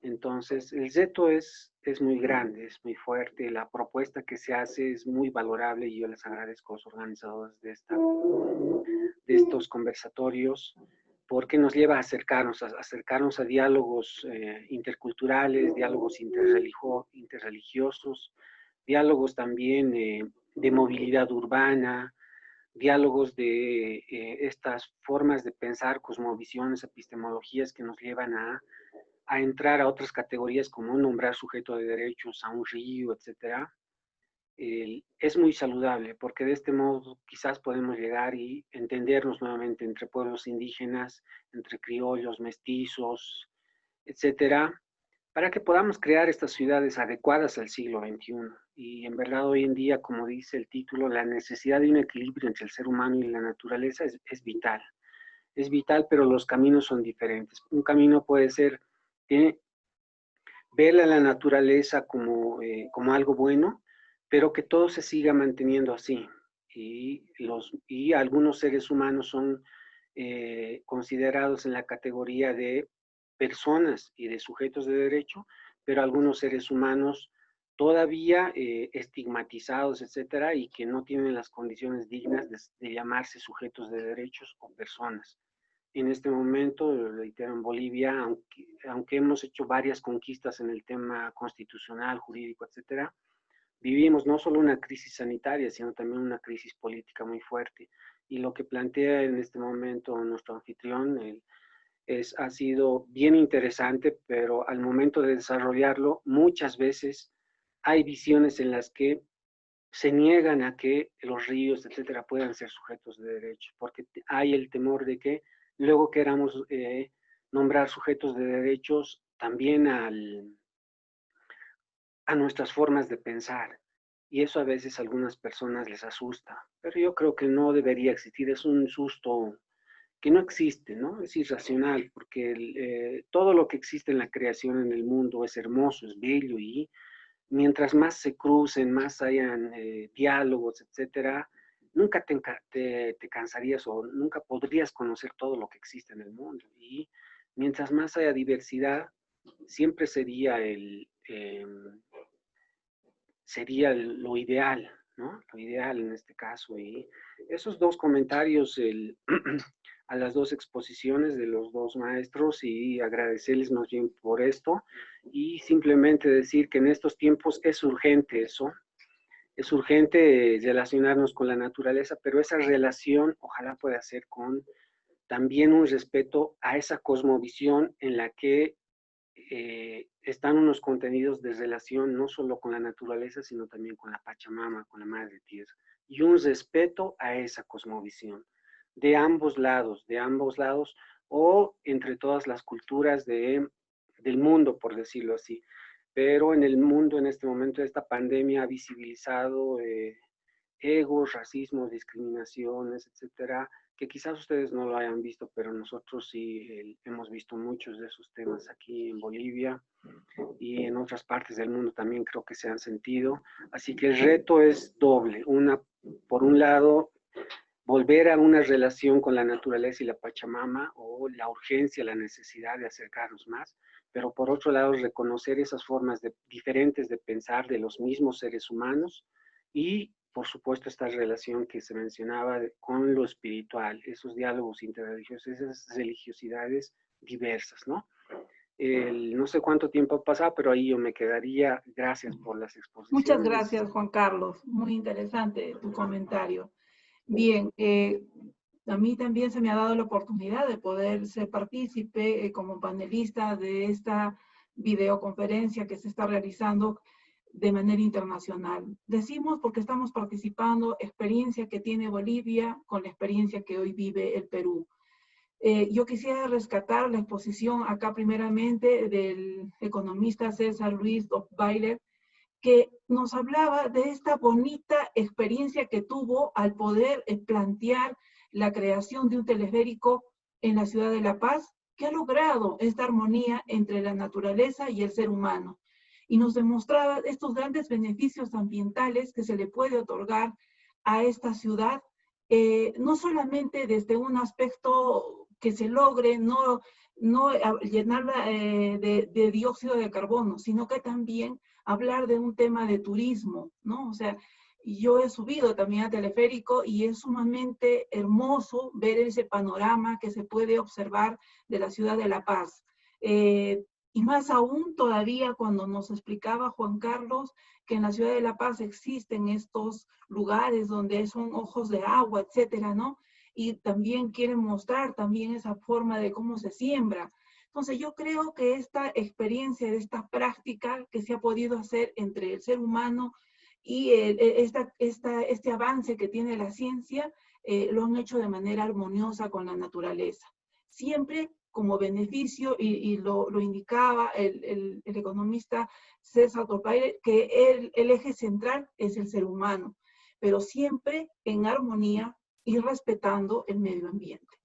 Entonces, el reto es muy grande, es muy fuerte, la propuesta que se hace es muy valorable y yo les agradezco a los organizadores de estos conversatorios, porque nos lleva a acercarnos a diálogos interculturales, diálogos interreligiosos, diálogos también de movilidad urbana, diálogos de estas formas de pensar, cosmovisiones, epistemologías que nos llevan a entrar a otras categorías como nombrar sujeto de derechos a un río, etcétera. Es muy saludable porque de este modo quizás podemos llegar y entendernos nuevamente entre pueblos indígenas, entre criollos, mestizos, etcétera, para que podamos crear estas ciudades adecuadas al siglo XXI. Y en verdad hoy en día, como dice el título, la necesidad de un equilibrio entre el ser humano y la naturaleza es vital. Es vital, pero los caminos son diferentes. Un camino puede ser ver a la naturaleza como algo bueno, pero que todo se siga manteniendo así. Y algunos seres humanos son considerados en la categoría de personas y de sujetos de derecho, pero algunos seres humanos todavía estigmatizados, etcétera, y que no tienen las condiciones dignas de llamarse sujetos de derechos o personas. En este momento, reitero, en Bolivia, aunque hemos hecho varias conquistas en el tema constitucional, jurídico, etcétera, vivimos no solo una crisis sanitaria, sino también una crisis política muy fuerte. Y lo que plantea en este momento nuestro anfitrión ha sido bien interesante, pero al momento de desarrollarlo, muchas veces hay visiones en las que se niegan a que los ríos, etcétera, puedan ser sujetos de derecho, porque hay el temor de que luego queramos nombrar sujetos de derechos también a nuestras formas de pensar. Y eso a veces a algunas personas les asusta, pero yo creo que no debería existir, es un susto que no existe, ¿no? Es irracional, porque todo lo que existe en la creación en el mundo es hermoso, es bello, y mientras más se crucen, más hayan diálogos, etcétera, nunca te cansarías o nunca podrías conocer todo lo que existe en el mundo. Y mientras más haya diversidad, siempre sería lo ideal, ¿no? Lo ideal en este caso. Y esos dos comentarios a las dos exposiciones de los dos maestros, y agradecerles más bien por esto, y simplemente decir que en estos tiempos es urgente eso, es urgente relacionarnos con la naturaleza, pero esa relación ojalá pueda ser con también un respeto a esa cosmovisión en la que están unos contenidos de relación no solo con la naturaleza, sino también con la Pachamama, con la Madre Tierra, y un respeto a esa cosmovisión de ambos lados, o entre todas las culturas del mundo, por decirlo así. Pero en el mundo, en este momento, esta pandemia ha visibilizado egos, racismo, discriminaciones, etcétera, que quizás ustedes no lo hayan visto, pero nosotros sí hemos visto muchos de esos temas aquí en Bolivia y en otras partes del mundo también creo que se han sentido. Así que el reto es doble. Por un lado, volver a una relación con la naturaleza y la Pachamama, o la urgencia, la necesidad de acercarnos más, pero por otro lado, reconocer esas formas diferentes de pensar de los mismos seres humanos, y por supuesto esta relación que se mencionaba con lo espiritual, esos diálogos interreligiosos, esas religiosidades diversas, ¿no? No sé cuánto tiempo ha pasado, pero ahí yo me quedaría. Gracias por las exposiciones.
Muchas gracias, Juan Carlos. Muy interesante tu comentario. Bien, a mí también se me ha dado la oportunidad de poder ser partícipe como panelista de esta videoconferencia que se está realizando de manera internacional. Decimos porque estamos participando, experiencia que tiene Bolivia con la experiencia que hoy vive el Perú. Yo quisiera rescatar la exposición acá primeramente del economista César Luis Dobweiler, que nos hablaba de esta bonita experiencia que tuvo al poder plantear la creación de un teleférico en la ciudad de La Paz, que ha logrado esta armonía entre la naturaleza y el ser humano. Y nos demostraba estos grandes beneficios ambientales que se le puede otorgar a esta ciudad no solamente desde un aspecto que se logre no llenarla de dióxido de carbono, sino que también hablar de un tema de turismo, ¿no? O sea, yo he subido también a teleférico y es sumamente hermoso ver ese panorama que se puede observar de la ciudad de La Paz. Y más aún todavía cuando nos explicaba Juan Carlos que en la ciudad de La Paz existen estos lugares donde son ojos de agua, etcétera, ¿no? Y también quieren mostrar también esa forma de cómo se siembra. Entonces yo creo que esta experiencia, esta práctica que se ha podido hacer entre el ser humano y este avance que tiene la ciencia, lo han hecho de manera armoniosa con la naturaleza. Siempre como beneficio, y lo indicaba el economista César Torpaire, que el eje central es el ser humano, pero siempre en armonía y respetando el medio ambiente.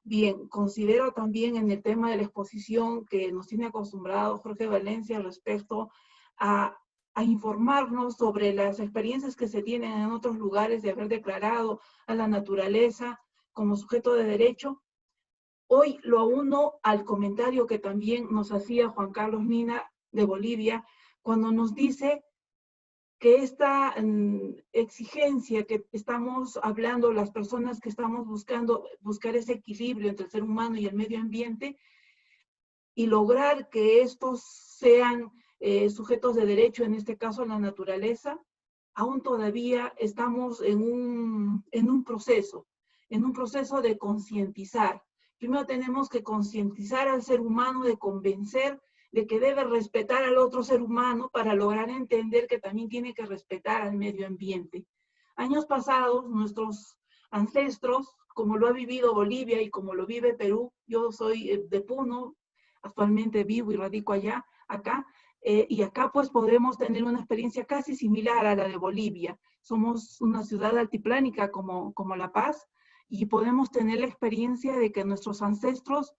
Bien, considero también en el tema de la exposición que nos tiene acostumbrado Jorge Valencia respecto a informarnos sobre las experiencias que se tienen en otros lugares de haber declarado a la naturaleza como sujeto de derecho. Hoy lo uno al comentario que también nos hacía Juan Carlos Mina de Bolivia, cuando nos dice que esta exigencia que estamos hablando, las personas que estamos buscar ese equilibrio entre el ser humano y el medio ambiente, y lograr que estos sean sujetos de derecho, en este caso la naturaleza, aún todavía estamos en un proceso de concientizar. Primero tenemos que concientizar al ser humano, de convencer de que debe respetar al otro ser humano para lograr entender que también tiene que respetar al medio ambiente. Años pasados, nuestros ancestros, como lo ha vivido Bolivia y como lo vive Perú, yo soy de Puno, actualmente vivo y radico acá, y acá pues podemos tener una experiencia casi similar a la de Bolivia. Somos una ciudad altiplánica como La Paz, y podemos tener la experiencia de que nuestros ancestros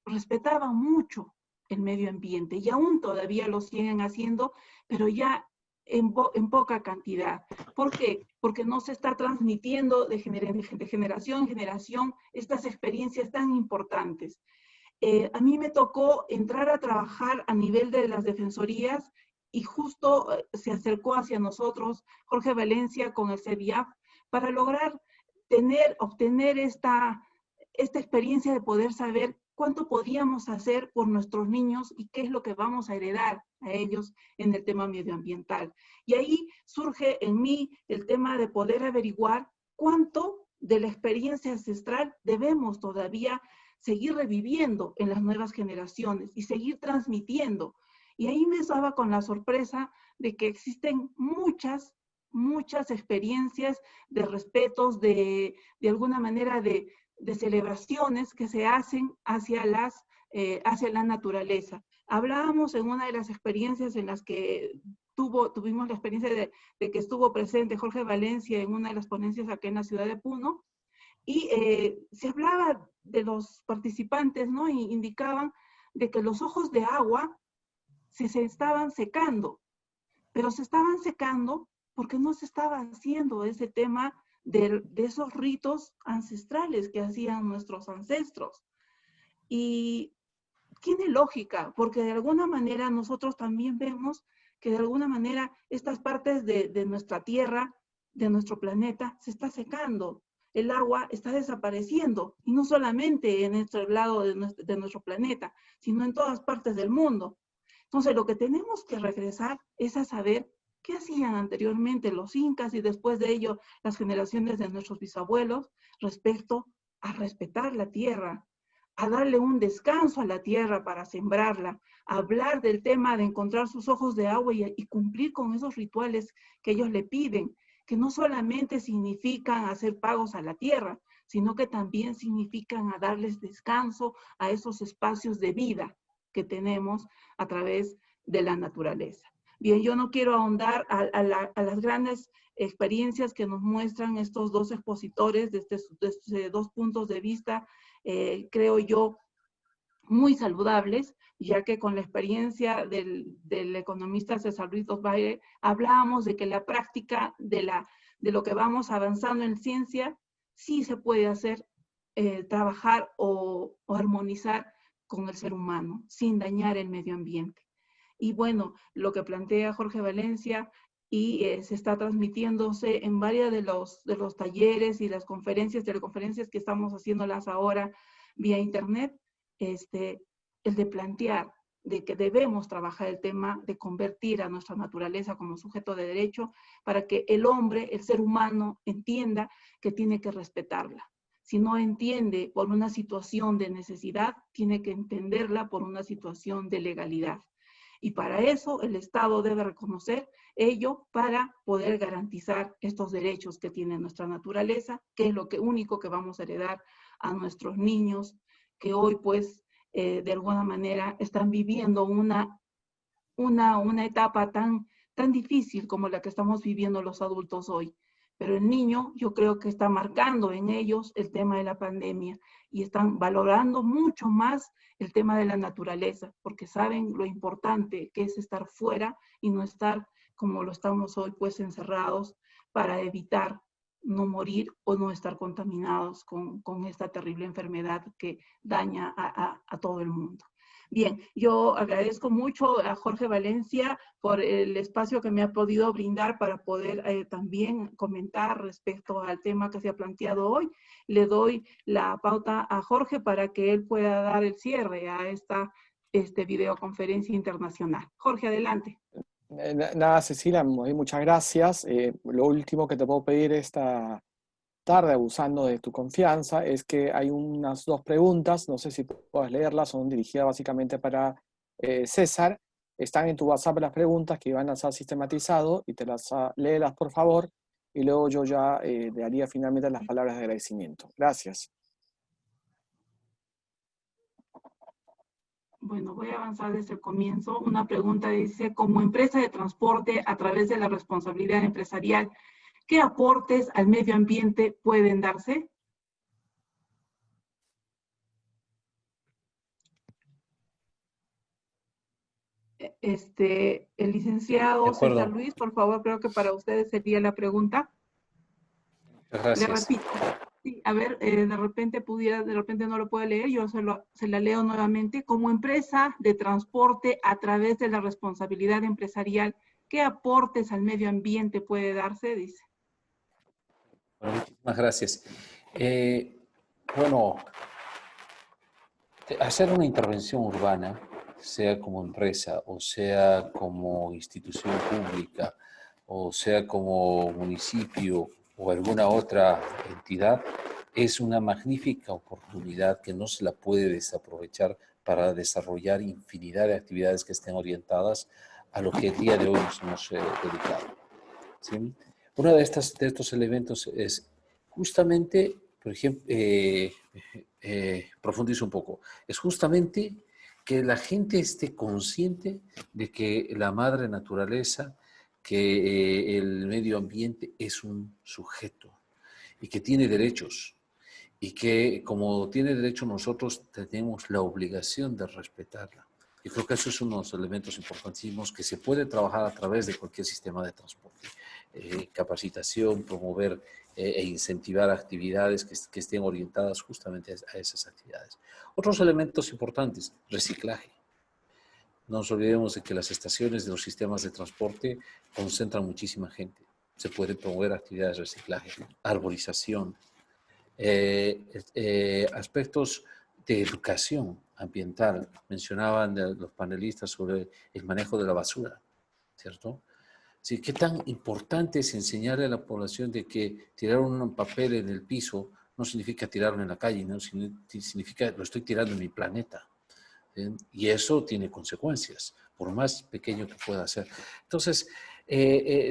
respetaban mucho el medio ambiente, y aún todavía lo siguen haciendo, pero ya en poca cantidad. ¿Por qué? Porque no se está transmitiendo de generación en generación estas experiencias tan importantes. A mí me tocó entrar a trabajar a nivel de las defensorías y justo se acercó hacia nosotros Jorge Valencia con el CEVIAF para lograr obtener esta experiencia de poder saber cuánto podíamos hacer por nuestros niños y qué es lo que vamos a heredar a ellos en el tema medioambiental. Y ahí surge en mí el tema de poder averiguar cuánto de la experiencia ancestral debemos todavía seguir reviviendo en las nuevas generaciones y seguir transmitiendo. Y ahí me estaba con la sorpresa de que existen muchas experiencias de respetos, de alguna manera de celebraciones que se hacen hacia la naturaleza. Hablábamos en una de las experiencias en las que tuvimos la experiencia de que estuvo presente Jorge Valencia en una de las ponencias aquí en la ciudad de Puno, y se hablaba de los participantes, ¿no? Y indicaban de que los ojos de agua se estaban secando, pero se estaban secando porque no se estaba haciendo ese tema de esos ritos ancestrales que hacían nuestros ancestros. Y tiene lógica, porque de alguna manera nosotros también vemos que de alguna manera estas partes de nuestra tierra, de nuestro planeta, se está secando. El agua está desapareciendo, y no solamente en este lado de nuestro planeta, sino en todas partes del mundo. Entonces, lo que tenemos que regresar es a saber qué hacían anteriormente los incas y después de ello las generaciones de nuestros bisabuelos respecto a respetar la tierra, a darle un descanso a la tierra para sembrarla, a hablar del tema de encontrar sus ojos de agua y cumplir con esos rituales que ellos le piden, que no solamente significan hacer pagos a la tierra, sino que también significan a darles descanso a esos espacios de vida que tenemos a través de la naturaleza. Bien, yo no quiero ahondar a las grandes experiencias que nos muestran estos dos expositores desde dos puntos de vista, creo yo, muy saludables, ya que con la experiencia del economista César Luis Torpaire hablábamos de que la práctica de de lo que vamos avanzando en ciencia, sí se puede hacer, trabajar o armonizar con el ser humano, sin dañar el medio ambiente. Y bueno, lo que plantea Jorge Valencia y se está transmitiéndose en varios de los talleres y las conferencias, teleconferencias que estamos haciéndolas ahora vía internet, el de plantear de que debemos trabajar el tema de convertir a nuestra naturaleza como sujeto de derecho para que el hombre, el ser humano, entienda que tiene que respetarla. Si no entiende por una situación de necesidad, tiene que entenderla por una situación de legalidad. Y para eso el Estado debe reconocer ello para poder garantizar estos derechos que tiene nuestra naturaleza, que es lo único que vamos a heredar a nuestros niños, que hoy pues de alguna manera están viviendo una etapa tan difícil como la que estamos viviendo los adultos hoy. Pero el niño yo creo que está marcando en ellos el tema de la pandemia y están valorando mucho más el tema de la naturaleza, porque saben lo importante que es estar fuera y no estar como lo estamos hoy, pues encerrados para evitar no morir o no estar contaminados con esta terrible enfermedad que daña a todo el mundo. Bien, yo agradezco mucho a Jorge Valencia por el espacio que me ha podido brindar para poder también comentar respecto al tema que se ha planteado hoy. Le doy la pauta a Jorge para que él pueda dar el cierre a esta videoconferencia internacional. Jorge, adelante.
Nada, Cecilia, muchas gracias. Lo último que te puedo pedir esta tarde, abusando de tu confianza, es que hay unas 2 preguntas, no sé si puedes leerlas, son dirigidas básicamente para César. Están en tu WhatsApp las preguntas que van a ser sistematizadas y te las léelas por favor, y luego yo ya le daría finalmente las palabras de agradecimiento. Gracias.
Bueno, voy a avanzar desde el comienzo. Una pregunta dice, como empresa de transporte a través de la responsabilidad empresarial, ¿qué aportes al medio ambiente pueden darse? El licenciado César Luis, por favor, creo que para ustedes sería la pregunta.
Gracias.
Le repito. Sí, a ver, de repente no lo puede leer, yo se la leo nuevamente. Como empresa de transporte a través de la responsabilidad empresarial, ¿qué aportes al medio ambiente puede darse? Dice.
Bueno, muchísimas gracias. Bueno, hacer una intervención urbana, sea como empresa o sea como institución pública o sea como municipio o alguna otra entidad, es una magnífica oportunidad que no se la puede desaprovechar para desarrollar infinidad de actividades que estén orientadas a lo que el día de hoy nos hemos dedicado. ¿Sí? Uno de estos elementos es justamente, por ejemplo, profundizo un poco, es justamente que la gente esté consciente de que la madre naturaleza, que el medio ambiente es un sujeto y que tiene derechos y que como tiene derechos nosotros tenemos la obligación de respetarla. Yo creo que eso es uno de los elementos importantísimos que se puede trabajar a través de cualquier sistema de transporte. Capacitación, promover e incentivar actividades que estén orientadas justamente a esas actividades. Otros elementos importantes, reciclaje. No nos olvidemos de que las estaciones de los sistemas de transporte concentran muchísima gente. Se pueden promover actividades de reciclaje, arborización, aspectos de educación ambiental. Mencionaban los panelistas sobre el manejo de la basura, ¿cierto? Sí, ¿qué tan importante es enseñarle a la población de que tirar un papel en el piso no significa tirarlo en la calle, no significa lo estoy tirando en mi planeta? ¿Sí? Y eso tiene consecuencias, por más pequeño que pueda ser. Entonces,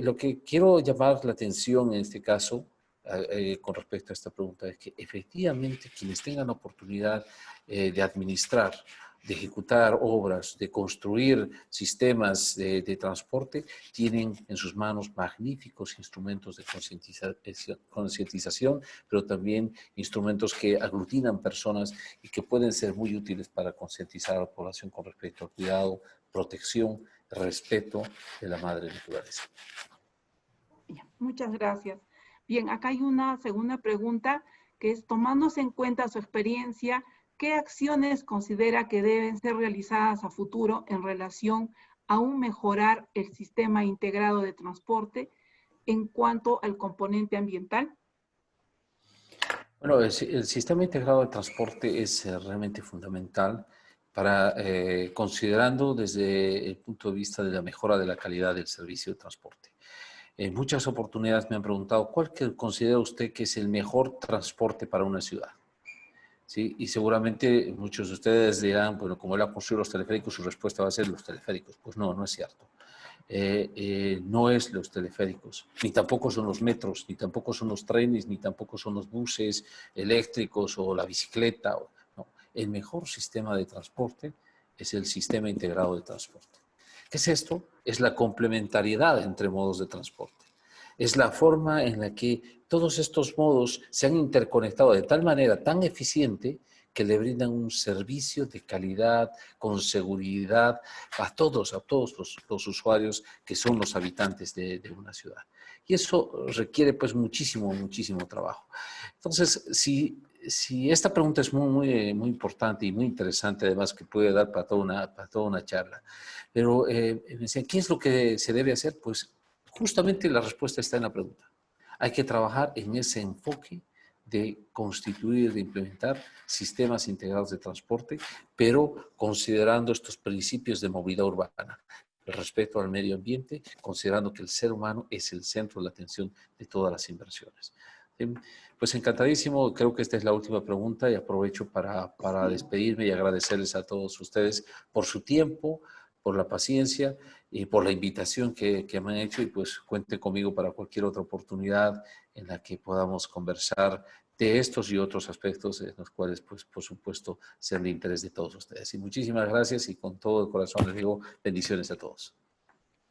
lo que quiero llamar la atención en este caso, con respecto a esta pregunta, es que efectivamente quienes tengan la oportunidad de administrar, de ejecutar obras, de construir sistemas de transporte, tienen en sus manos magníficos instrumentos de concientización, pero también instrumentos que aglutinan personas y que pueden ser muy útiles para concientizar a la población con respecto al cuidado, protección, respeto de la madre naturaleza.
Muchas gracias. Bien, acá hay una segunda pregunta que es, tomándose en cuenta su experiencia, ¿qué acciones considera que deben ser realizadas a futuro en relación a un mejorar el sistema integrado de transporte en cuanto al componente ambiental?
Bueno, el sistema integrado de transporte es realmente fundamental para, considerando desde el punto de vista de la mejora de la calidad del servicio de transporte. En muchas oportunidades me han preguntado, ¿cuál considera usted que es el mejor transporte para una ciudad? ¿Sí? Y seguramente muchos de ustedes dirán, bueno, como él ha construido los teleféricos, su respuesta va a ser los teleféricos. Pues no, no es cierto. No es los teleféricos, ni tampoco son los metros, ni tampoco son los trenes, ni tampoco son los buses eléctricos o la bicicleta. No. El mejor sistema de transporte es el sistema integrado de transporte. ¿Qué es esto? Es la complementariedad entre modos de transporte. Es la forma en la que todos estos modos se han interconectado de tal manera tan eficiente que le brindan un servicio de calidad, con seguridad a todos los usuarios que son los habitantes de una ciudad. Y eso requiere pues muchísimo trabajo. Entonces, si esta pregunta es muy importante y muy interesante, además que puede dar para toda una charla, pero me decían, ¿qué es lo que se debe hacer? Pues justamente la respuesta está en la pregunta. Hay que trabajar en ese enfoque de constituir, de implementar sistemas integrados de transporte, pero considerando estos principios de movilidad urbana, el respeto al medio ambiente, considerando que el ser humano es el centro de la atención de todas las inversiones. Pues encantadísimo, creo que esta es la última pregunta y aprovecho para despedirme y agradecerles a todos ustedes por su tiempo, por la paciencia y por la invitación que me han hecho, y pues cuente conmigo para cualquier otra oportunidad en la que podamos conversar de estos y otros aspectos en los cuales, pues, por supuesto, sean de interés de todos ustedes. Y muchísimas gracias y con todo el corazón les digo bendiciones a todos.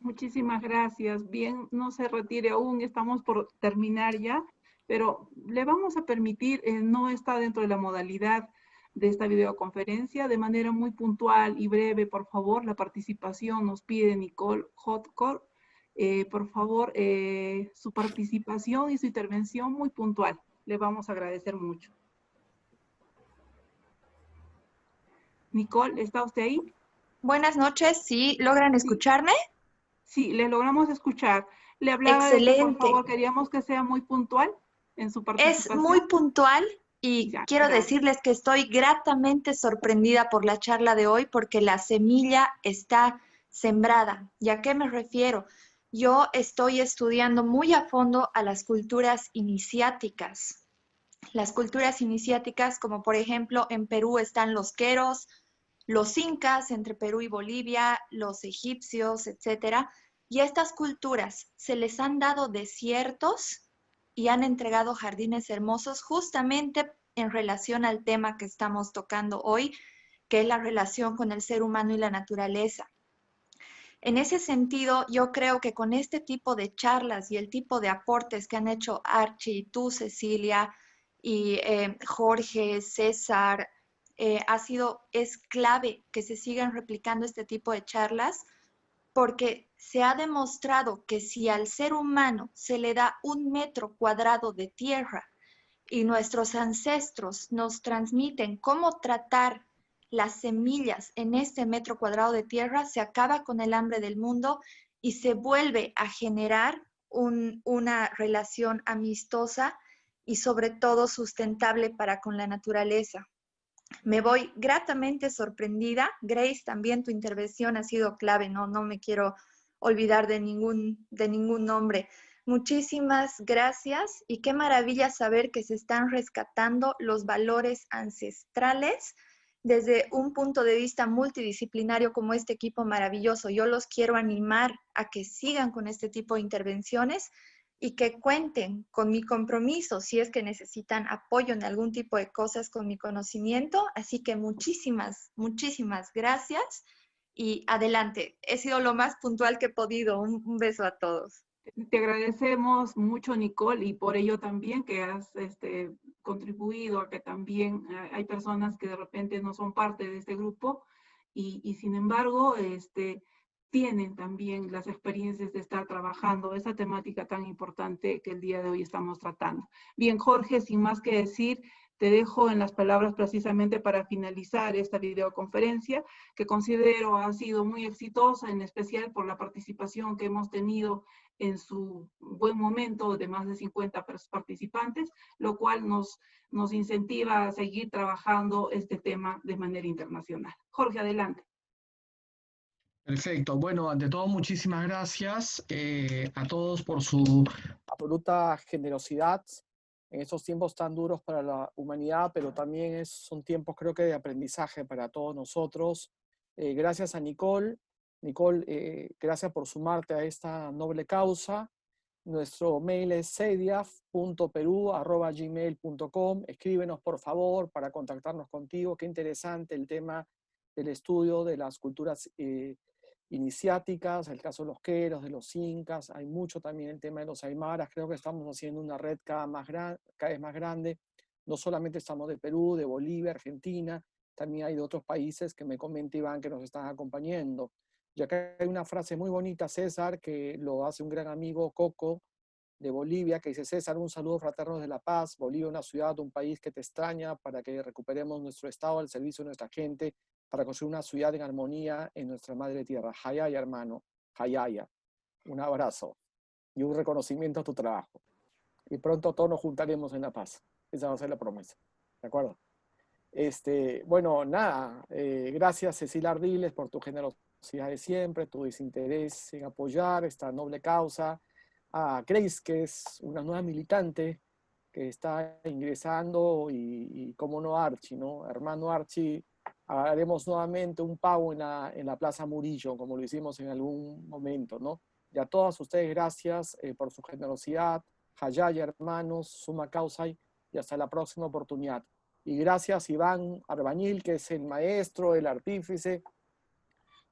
Muchísimas gracias. Bien, no se retire aún, estamos por terminar ya, pero le vamos a permitir, no está dentro de la modalidad de esta videoconferencia, de manera muy puntual y breve, por favor, la participación nos pide Nicole Hotcore. Por favor, su participación y su intervención muy puntual. Le vamos a agradecer mucho. Nicole, ¿está usted ahí?
Buenas noches, ¿sí logran escucharme?
Sí, le logramos escuchar. Le hablaba de que, por
Excelente.
favor, queríamos que sea muy puntual en su
Es
participación.
muy puntual y
Ya,
quiero
gracias.
decirles que estoy gratamente sorprendida por la charla de hoy porque la semilla está sembrada. ¿Y a qué me refiero? Yo estoy estudiando muy a fondo a las culturas iniciáticas. Las culturas iniciáticas, como por ejemplo en Perú están los queros, los incas entre Perú y Bolivia, los egipcios, etcétera. Y a estas culturas se les han dado desiertos y han entregado jardines hermosos justamente en relación al tema que estamos tocando hoy, que es la relación con el ser humano y la naturaleza. En ese sentido, yo creo que con este tipo de charlas y el tipo de aportes que han hecho Archie, tú, Cecilia, y Jorge, César, es clave que se sigan replicando este tipo de charlas, porque se ha demostrado que si al ser humano se le da 1 metro cuadrado de tierra y nuestros ancestros nos transmiten cómo tratar las semillas en este metro cuadrado de tierra, se acaba con el hambre del mundo y se vuelve a generar una relación amistosa y sobre todo sustentable para con la naturaleza. Me voy gratamente sorprendida. Grace, también tu intervención ha sido clave, no me quiero olvidar de ningún nombre. Muchísimas gracias y qué maravilla saber que se están rescatando los valores ancestrales desde un punto de vista multidisciplinario como este equipo maravilloso. Yo los quiero animar a que sigan con este tipo de intervenciones y que cuenten con mi compromiso si es que necesitan apoyo en algún tipo de cosas con mi conocimiento. Así que muchísimas gracias y adelante. He sido lo más puntual que he podido. Un beso a todos.
Te agradecemos mucho, Nicole, y por ello también que has contribuido a que también hay personas que de repente no son parte de este grupo y sin embargo, tienen también las experiencias de estar trabajando esa temática tan importante que el día de hoy estamos tratando. Bien, Jorge, sin más que decir, te dejo en las palabras precisamente para finalizar esta videoconferencia, que considero ha sido muy exitosa, en especial por la participación que hemos tenido en su buen momento de más de 50 participantes, lo cual nos incentiva a seguir trabajando este tema de manera internacional. Jorge, adelante.
Perfecto. Bueno, ante todo, muchísimas gracias a todos por su
absoluta generosidad en estos tiempos tan duros para la humanidad, pero también son tiempos, creo que, de aprendizaje para todos nosotros. Gracias a Nicole. Nicole, gracias por sumarte a esta noble causa. Nuestro mail es cediaf.peru@gmail.com. Escríbenos, por favor, para contactarnos contigo. Qué interesante el tema del estudio de las culturas iniciáticas, el caso de los queros, de los incas. Hay mucho también el tema de los aymaras. Creo que estamos haciendo una red cada vez más grande. No solamente estamos de Perú, de Bolivia, Argentina, también hay de otros países que me comenta Iván que nos están acompañando. Y acá hay una frase muy bonita, César, que lo hace un gran amigo, Coco, de Bolivia, que dice: César, un saludo fraterno de La Paz. Bolivia, una ciudad, un país que te extraña, para que recuperemos nuestro estado al servicio de nuestra gente, para construir una ciudad en armonía en nuestra madre tierra. Hayaya, hermano, Hayaya. Un abrazo y un reconocimiento a tu trabajo. Y pronto todos nos juntaremos en La Paz. Esa va a ser la promesa. ¿De acuerdo? Bueno, nada, gracias Cecilia Ardiles por tu generosidad de siempre, tu desinterés en apoyar esta noble causa. A Grace, que es una nueva militante que está ingresando, y como no, Archie, ¿no? Hermano Archie, haremos nuevamente un pago en la Plaza Murillo, como lo hicimos en algún momento, ¿no? Y a todas ustedes, gracias por su generosidad. Hayaya, hermanos, suma causa, y hasta la próxima oportunidad. Y gracias Iván Arbañil, que es el maestro, el artífice,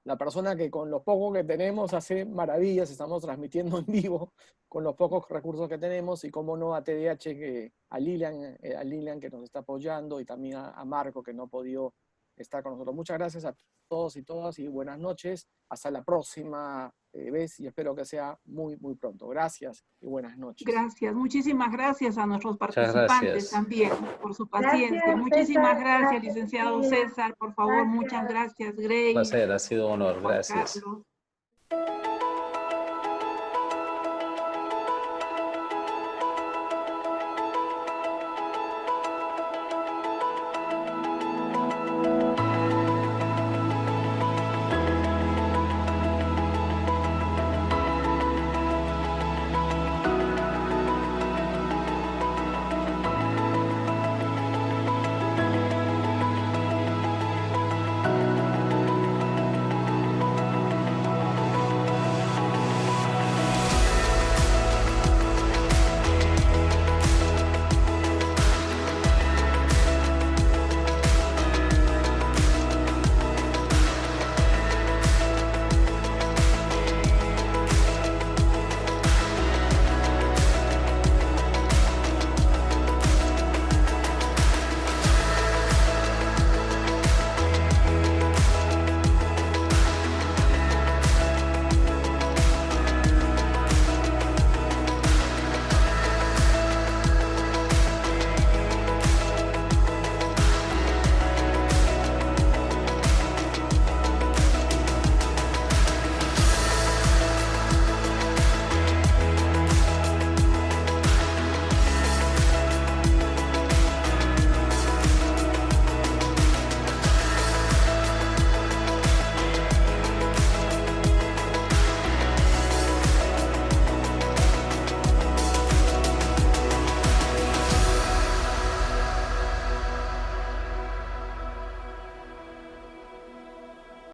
la persona que con lo poco que tenemos hace maravillas. Estamos transmitiendo en vivo con los pocos recursos que tenemos, y como no, a TDH, a Lilian que nos está apoyando, y también a Marco, que no ha podido estar con nosotros. Muchas gracias a todos y todas, y buenas noches. Hasta la próxima vez, y espero que sea muy, muy pronto. Gracias y buenas noches.
Gracias, muchísimas gracias a nuestros participantes también por su paciencia.
Gracias,
muchísimas
César,
gracias, licenciado César, por favor,
gracias.
muchas gracias, Grace.
Un placer, ha sido un honor,
Juan
gracias.
Carlos.